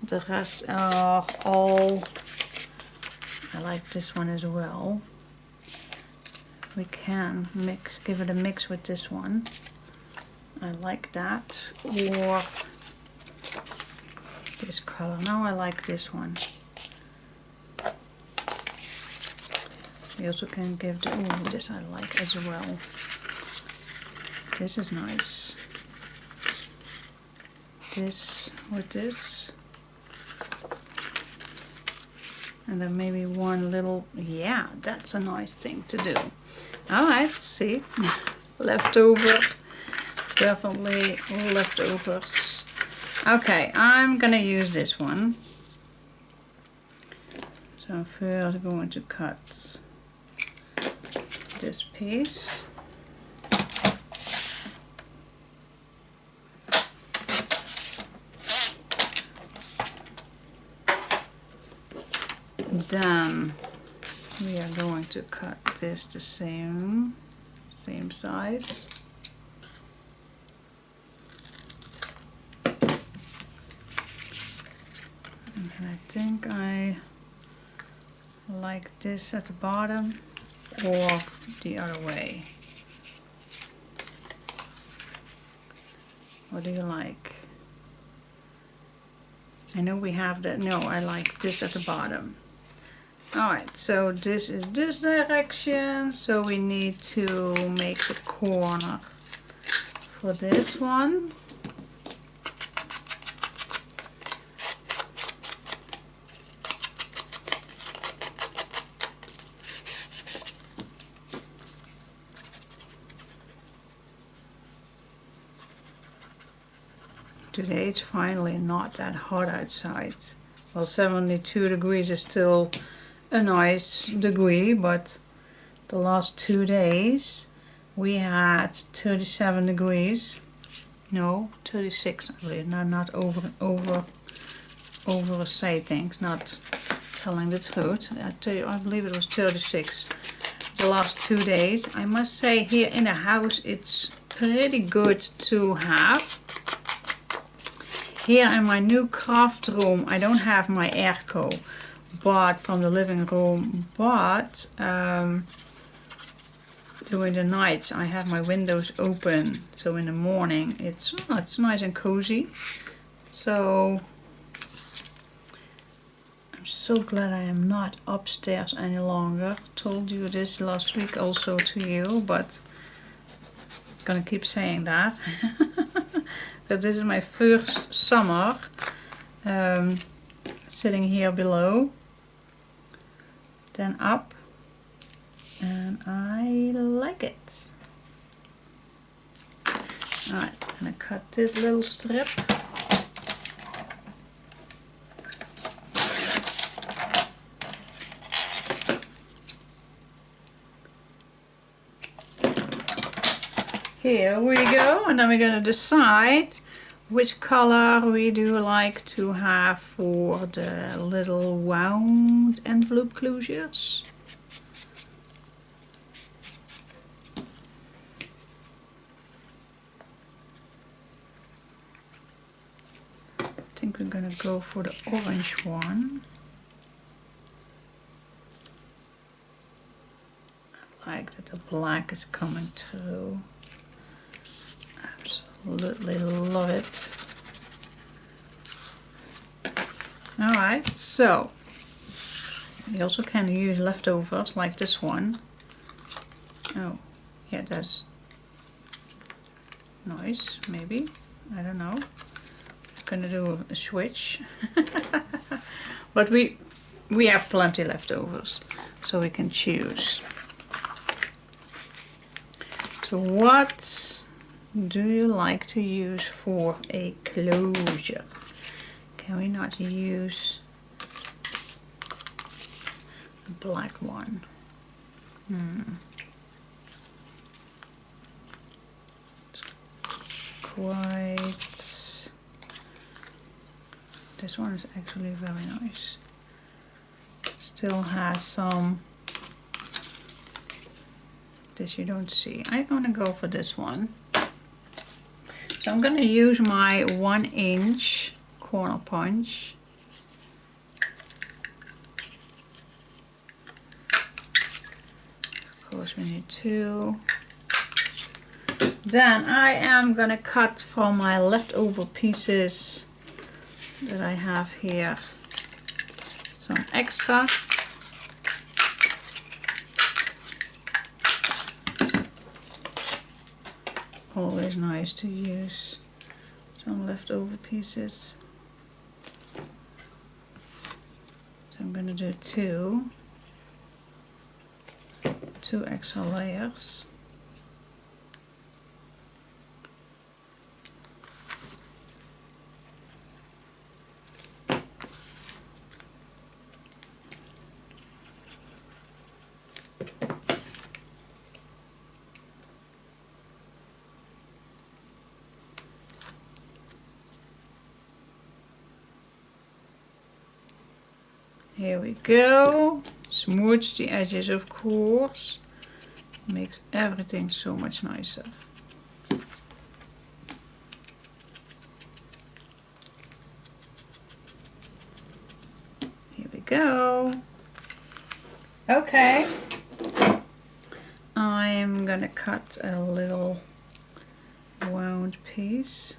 the rest are all, I like this one as well. We can give it a mix with this one. I like that. Or this color. No, I like this one. We also can give the, oh, this I like as well. This is nice. This with this. And then maybe one little, yeah, that's a nice thing to do. Alright, see, leftover, definitely leftovers. Okay, I'm gonna use this one. So I'm first going to cut this piece. Then we are going to cut this the same size. And I think I like this at the bottom or the other way. What do you like? I know we have that. No, I like this at the bottom. Alright, so this is this direction, so we need to make the corner for this one. Today it's finally not that hot outside. Well, 72 degrees is still a nice degree, but the last 2 days we had 37 degrees. No, 36 I believe. No, not overstating, not telling the truth. I believe it was 36 the last 2 days. I must say here in the house it's pretty good to have. Here in my new craft room, I don't have my airco, but from the living room, but during the nights I have my windows open, so in the morning it's nice and cozy. So I'm so glad I am not upstairs any longer. Told you this last week also to you, but I'm gonna keep saying that. But this is my first summer sitting here below, then up, and I like it. Alright, I'm gonna cut this little strip. Here we go, and then we're gonna decide which color we do like to have for the little wound envelope closures. I think we're gonna go for the orange one. I like that the black is coming through. Absolutely love it. Alright, so you also can use leftovers like this one. Oh, yeah, that's nice, maybe. I don't know. I'm gonna do a switch. But we have plenty leftovers, so we can choose. So what do you like to use for a closure? Can we not use a black one? It's quite... This one is actually very nice. Still has some... This you don't see. I'm gonna go for this one. So I'm gonna use my 1-inch corner punch. Of course we need 2. Then I am gonna cut from my leftover pieces that I have here some extra. Always nice to use some leftover pieces. So I'm going to do two extra layers. Here we go. Smooch the edges, of course. Makes everything so much nicer. Here we go. Okay. I'm gonna cut a little wound piece.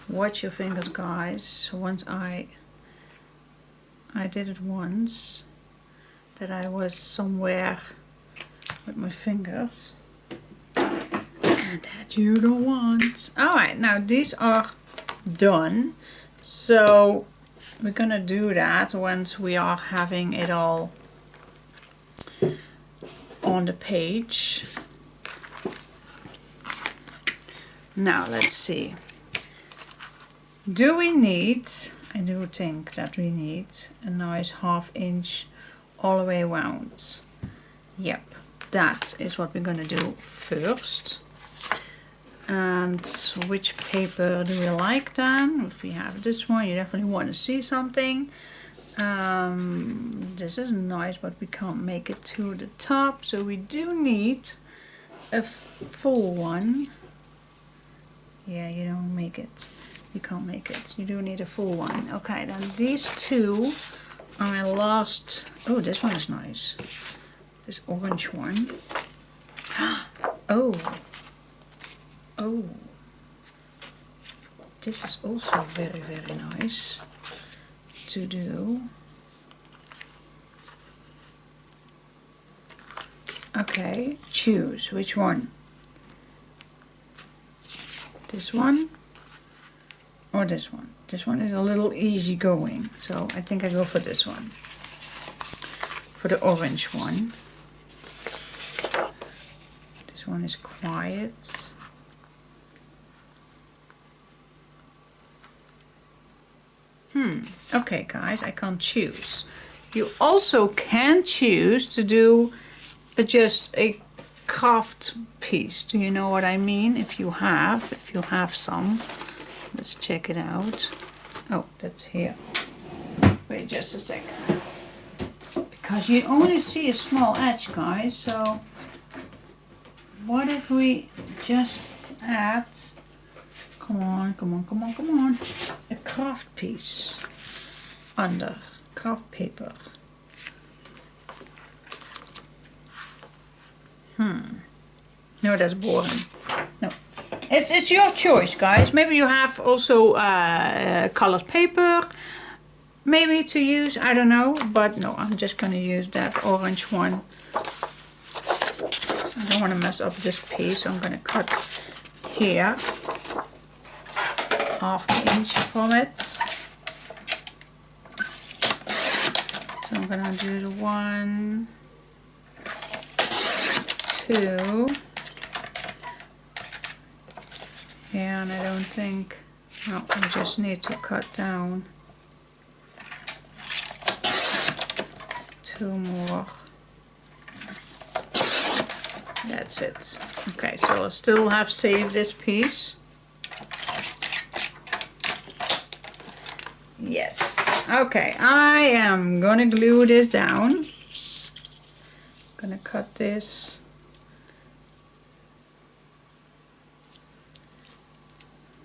Watch your fingers, guys. Once I did it once, that I was somewhere with my fingers. And that you don't want. Alright, now these are done. So we're gonna do that once we are having it all on the page. Now let's see. Do we need, I do think that we need a nice 1/2 inch all the way around. Yep, that is what we're gonna do first. And which paper do we like then? If we have this one, you definitely want to see something. This is nice, but we can't make it to the top, so we do need a full one. Yeah, you don't make it. You can't make it. You do need a full one. Okay, then these two are my last. Oh, this one is nice. This orange one. Oh. Oh. This is also very, very nice to do. Okay, choose which one. This one or this one. This one is a little easy going, so I think I go for this one. For the orange one. This one is quiet. Okay guys, I can't choose. You also can choose to do just a craft piece. Do you know what I mean? If you have some. Let's check it out. Oh, that's here. Wait just a second. Because you only see a small edge, guys, so what if we just add, come on, come on, come on, come on, a craft piece under craft paper. No, that's boring. No, it's your choice, guys. Maybe you have also colored paper, maybe to use. I don't know, but no, I'm just gonna use that orange one. I don't want to mess up this piece, so I'm gonna cut here 1/2 inch from it. So I'm gonna do the 1, 2. Yeah, and I don't think, no, I just need to cut down 2 more. That's it. Okay, so I'll still have saved this piece. Yes. Okay, I am gonna glue this down. Gonna cut this.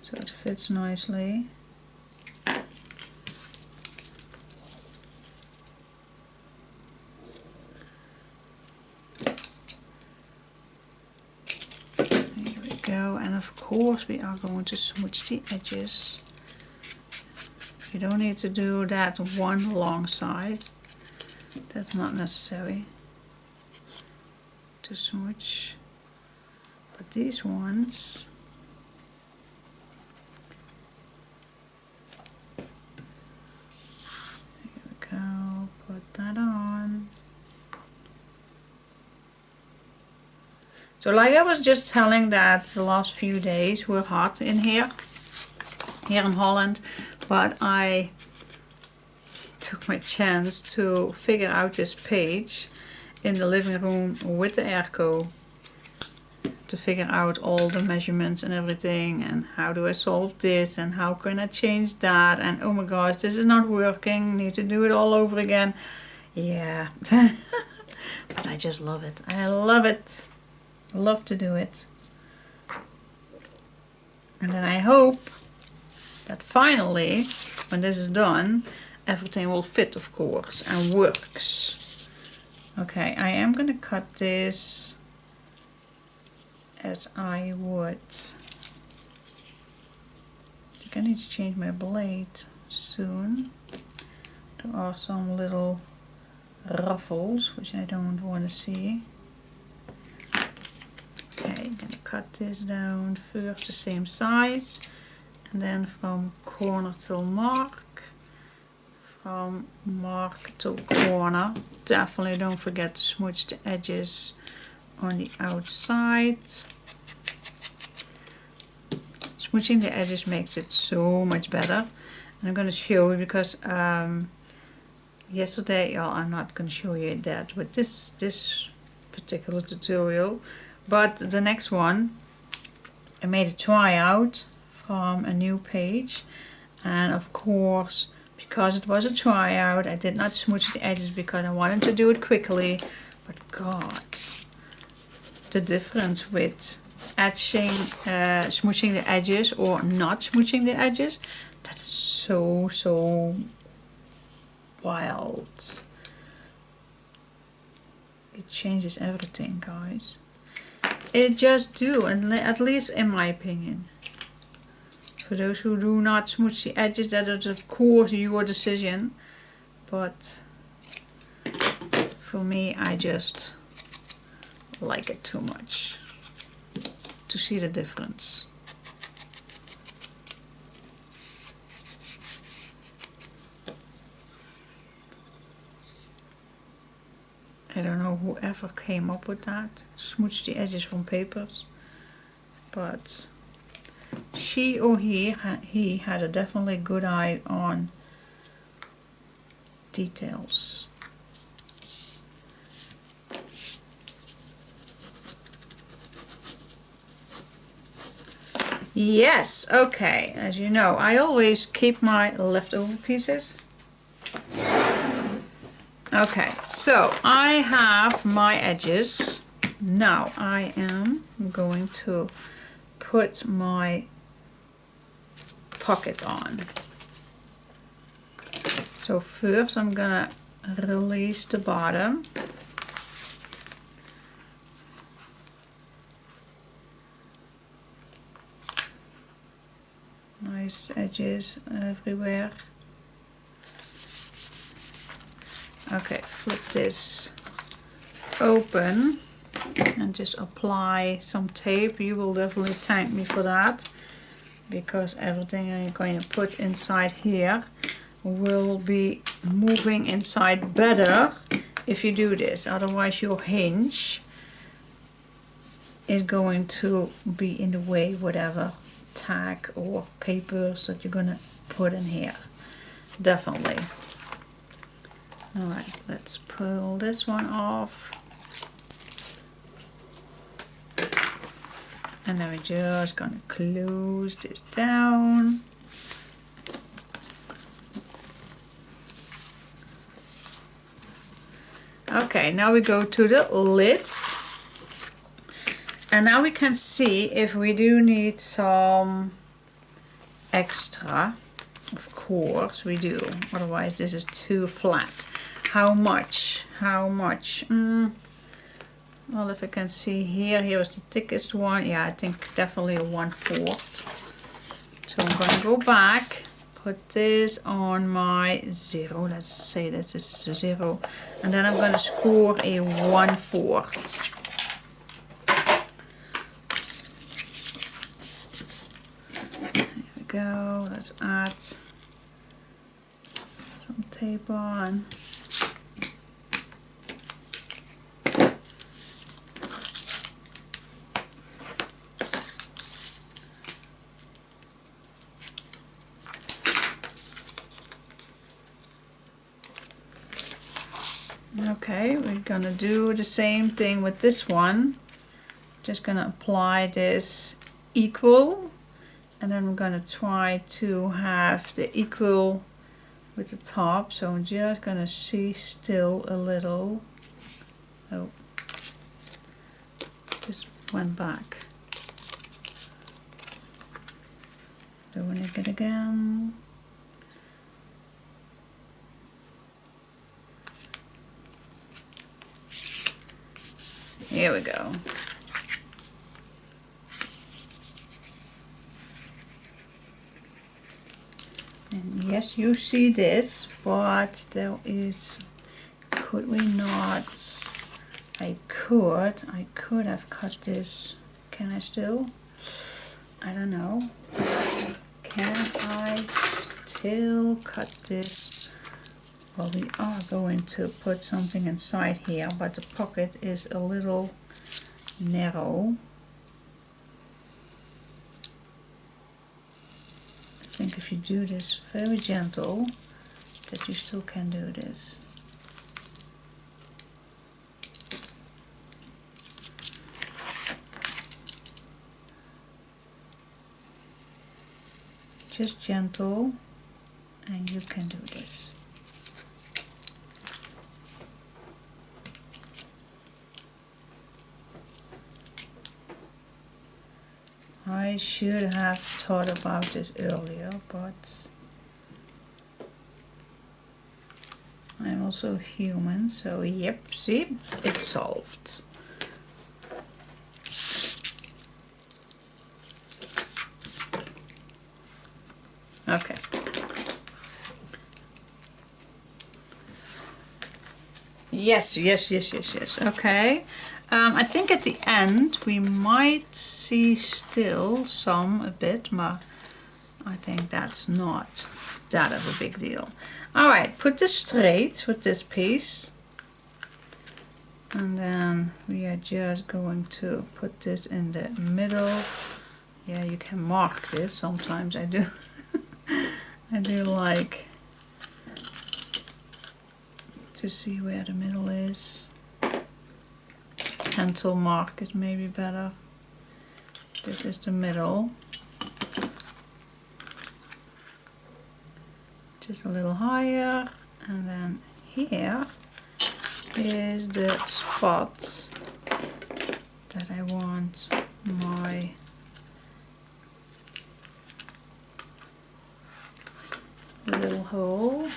So it fits nicely. There we go, and of course we are going to smooch the edges. You don't need to do that one long side. That's not necessary to smooch. But these ones, here we go, put that on. So like I was just telling that the last few days were hot in here in Holland, but I took my chance to figure out this page in the living room with the airco, to figure out all the measurements and everything, and how do I solve this and how can I change that, and oh my gosh, this is not working, need to do it all over again. Yeah. But I just love it. I love it. I love to do it. And then I hope that finally, when this is done, everything will fit, of course, and works. Okay, I am gonna cut this as I would. I think I need to change my blade soon. There are some little ruffles which I don't want to see. cut this down first the same size, and then from corner till mark, from mark to corner. Definitely don't forget to smudge the edges on the outside. Smudging the edges makes it so much better. And I'm going to show you because yesterday, I'm not going to show you that with this particular tutorial, but the next one I made a tryout from a new page, and of course because it was a tryout I did not smudge the edges because I wanted to do it quickly, but God, the difference with edging, smooching the edges or not smooching the edges, that is so wild. It changes everything, guys. It just do, and at least in my opinion. For those who do not smooch the edges, that is of course your decision. But for me, I just like it too much to see the difference. I don't know whoever came up with that, smooch the edges from papers, but she or he had a definitely good eye on details. Yes, okay, as you know, I always keep my leftover pieces. Okay, so I have my edges. Now I am going to put my pocket on. So first I'm gonna release the bottom. Nice edges everywhere. Okay, flip this open and just apply some tape. You will definitely thank me for that, because everything I'm going to put inside here will be moving inside better if you do this. Otherwise your hinge is going to be in the way, whatever tag or papers that you're gonna put in here. Definitely. Alright, let's pull this one off. And then we're just gonna close this down. Okay, now we go to the lids. And now we can see if we do need some extra. Of course we do, otherwise this is too flat. How much? How much? Well, if I can see here, here is the thickest one. Yeah, I think definitely a 1/4. So I'm going to go back, put this on my 0. Let's say this is a 0. And then I'm going to score a 1/4. There we go. Let's add some tape on. Okay, we're gonna do the same thing with this one. Just gonna apply this equal, and then we're gonna try to have the equal with the top. So I'm just gonna see still a little. Oh, just went back. Doing it again. Here we go. And yes, you see this, but there is, could we not, I could have cut this Can I still? I don't know. Can I still cut this? Well, we are going to put something inside here, but the pocket is a little narrow. I think if you do this very gentle, that you still can do this. Just gentle, and you can do this. I should have thought about this earlier, but I'm also human, so yep, see, it's solved. Okay. Yes. Okay. I think at the end we might see still a bit, but I think that's not that of a big deal. Alright, put this straight with this piece. And then we are just going to put this in the middle. Yeah, you can mark this. Sometimes I do. I do like to see where the middle is. Pencil mark is maybe better. This is the middle. Just a little higher, and then here is the spot that I want my little hole.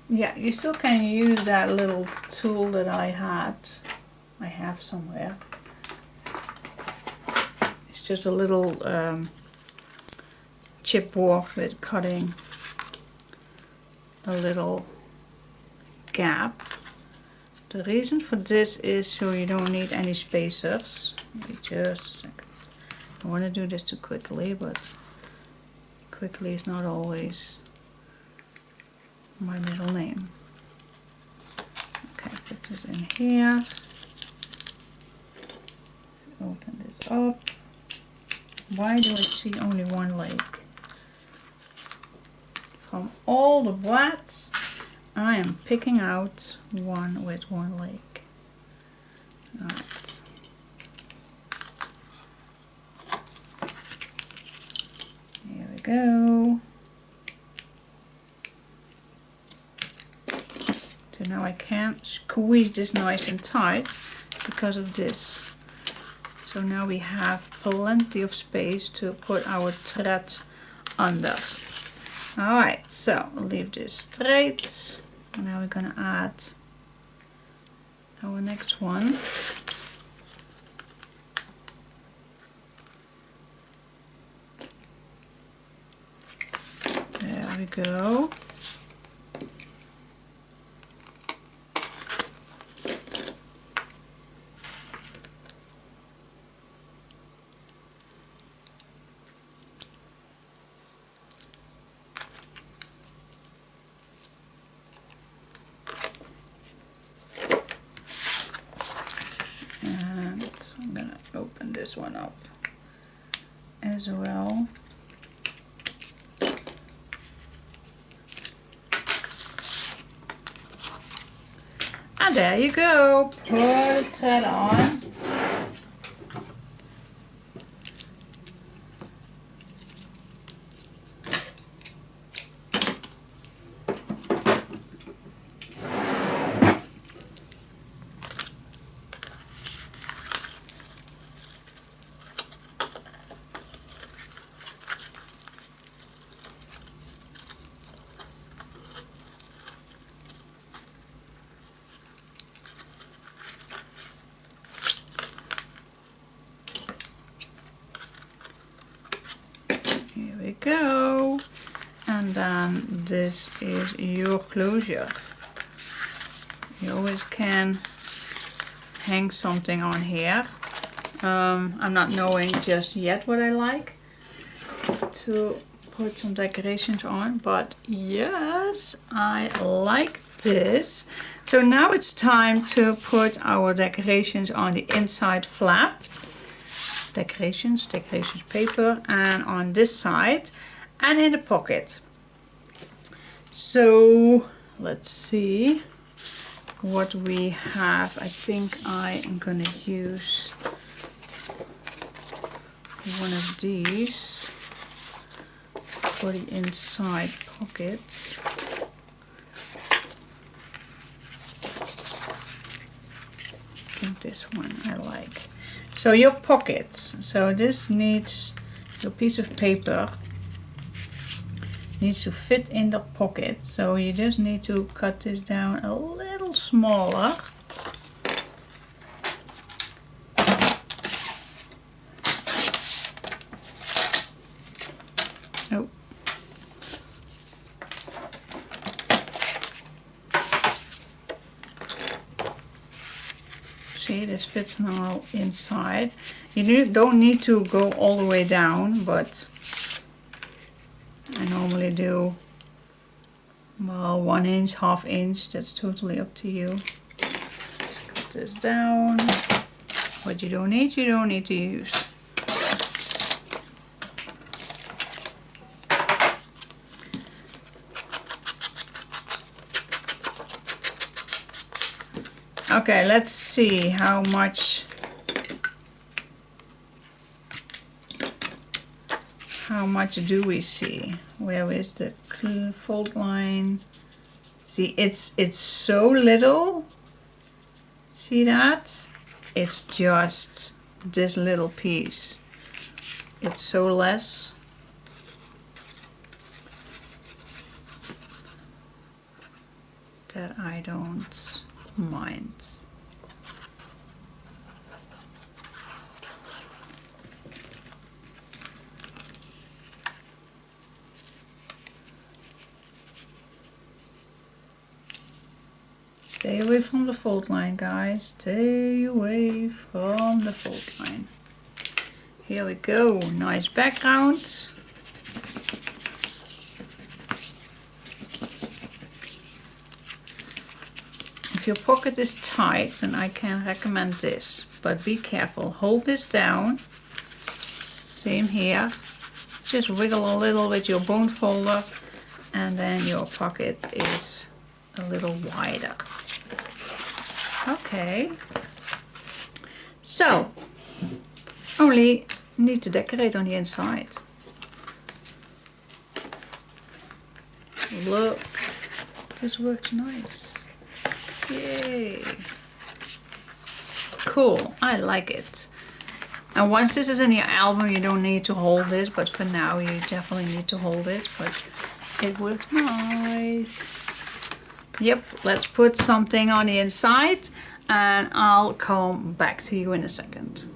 Yeah, you still can use that little tool that I have somewhere. It's just a little chipboard with cutting a little gap. The reason for this is so you don't need any spacers. Maybe just a second. I want to do this too quickly, but quickly is not always my middle name. Okay, put this in here. Let's open this up. Why do I see only one leg? From all the brats, I am picking out one with one leg. Alright. Here we go. So now I can't squeeze this nice and tight because of this. So now we have plenty of space to put our thread under. Alright, so I'll leave this straight. Now we're gonna add our next one. There we go. This one up as well. And there you go. Put the thread on. Here we go. And then this is your closure. You always can hang something on here. I'm not knowing just yet what I like to put some decorations on, but yes, I like this. So now it's time to put our decorations on the inside flap. Decorations paper, and on this side and in the pocket. So let's see what we have. I think I am gonna use one of these for the inside pockets. I think this one I like. So your pockets. So this needs, your piece of paper needs to fit in the pocket. So you just need to cut this down a little smaller. Oh. See, this fits now inside. You don't need to go all the way down, but I normally do, well, 1 inch, ½ inch. That's totally up to you. Let's cut this down. What you don't need to use. Okay, let's see how much do we see. Where is the fold line? See, it's so little. See that? It's just this little piece. It's so less. That I don't mind. Stay away from the fold line, guys. Stay away from the fold line. Here we go. Nice background. If your pocket is tight, then I can recommend this, but be careful. Hold this down. Same here. Just wiggle a little with your bone folder, and then your pocket is a little wider. Okay. So, only need to decorate on the inside. Look, this works nice. Yay! Cool, I like it. And once this is in your album, you don't need to hold this, but for now you definitely need to hold it, but it works nice. Yep, let's put something on the inside and I'll come back to you in a second.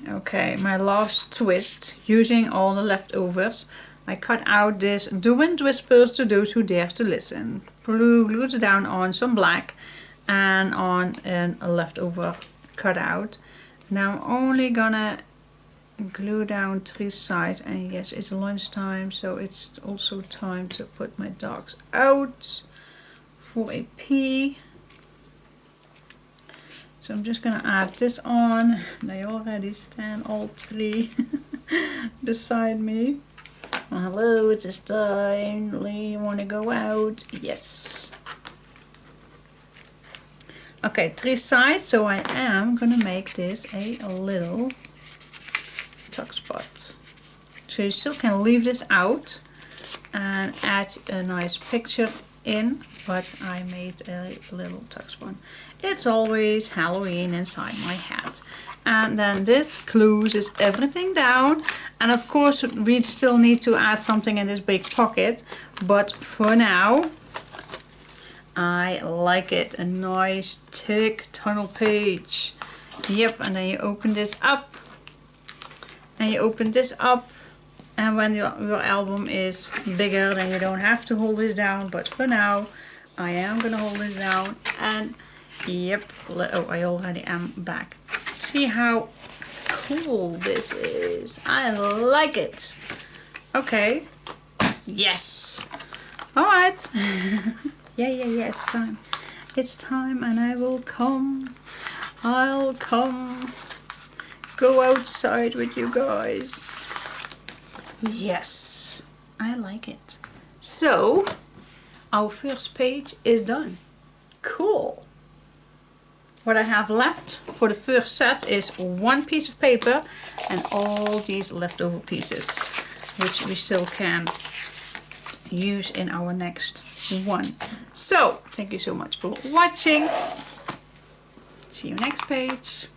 Okay, my last twist, using all the leftovers. I cut out this "The Wind Whispers to Those Who Dare to Listen." Glued it down on some black and on a leftover cutout. Now I'm only gonna glue down 3 sides, and yes, it's lunchtime, so it's also time to put my dogs out for a pee. So I'm just gonna add this on. They already stand all 3 beside me. Well, hello, it's time. You wanna go out? Yes. Okay, 3 sides, so I am gonna make this a little tuck spot. So you still can leave this out and add a nice picture in, but I made a little tuck spot. It's always Halloween inside my hat. And then this closes everything down. And of course we still need to add something in this big pocket, but for now I like it. A nice thick tunnel page. Yep, and then you open this up. And you open this up. And when your album is bigger, then you don't have to hold this down. But for now, I am going to hold this down. And Yep, oh, I already am back. See how cool this is. I like it. Okay. Yes. All right. Yeah, it's time. It's time and I will come. I'll come. Go outside with you guys. Yes. I like it. So, our first page is done. Cool. What I have left for the first set is one piece of paper and all these leftover pieces, which we still can use in our next one. So, thank you so much for watching. See you next page.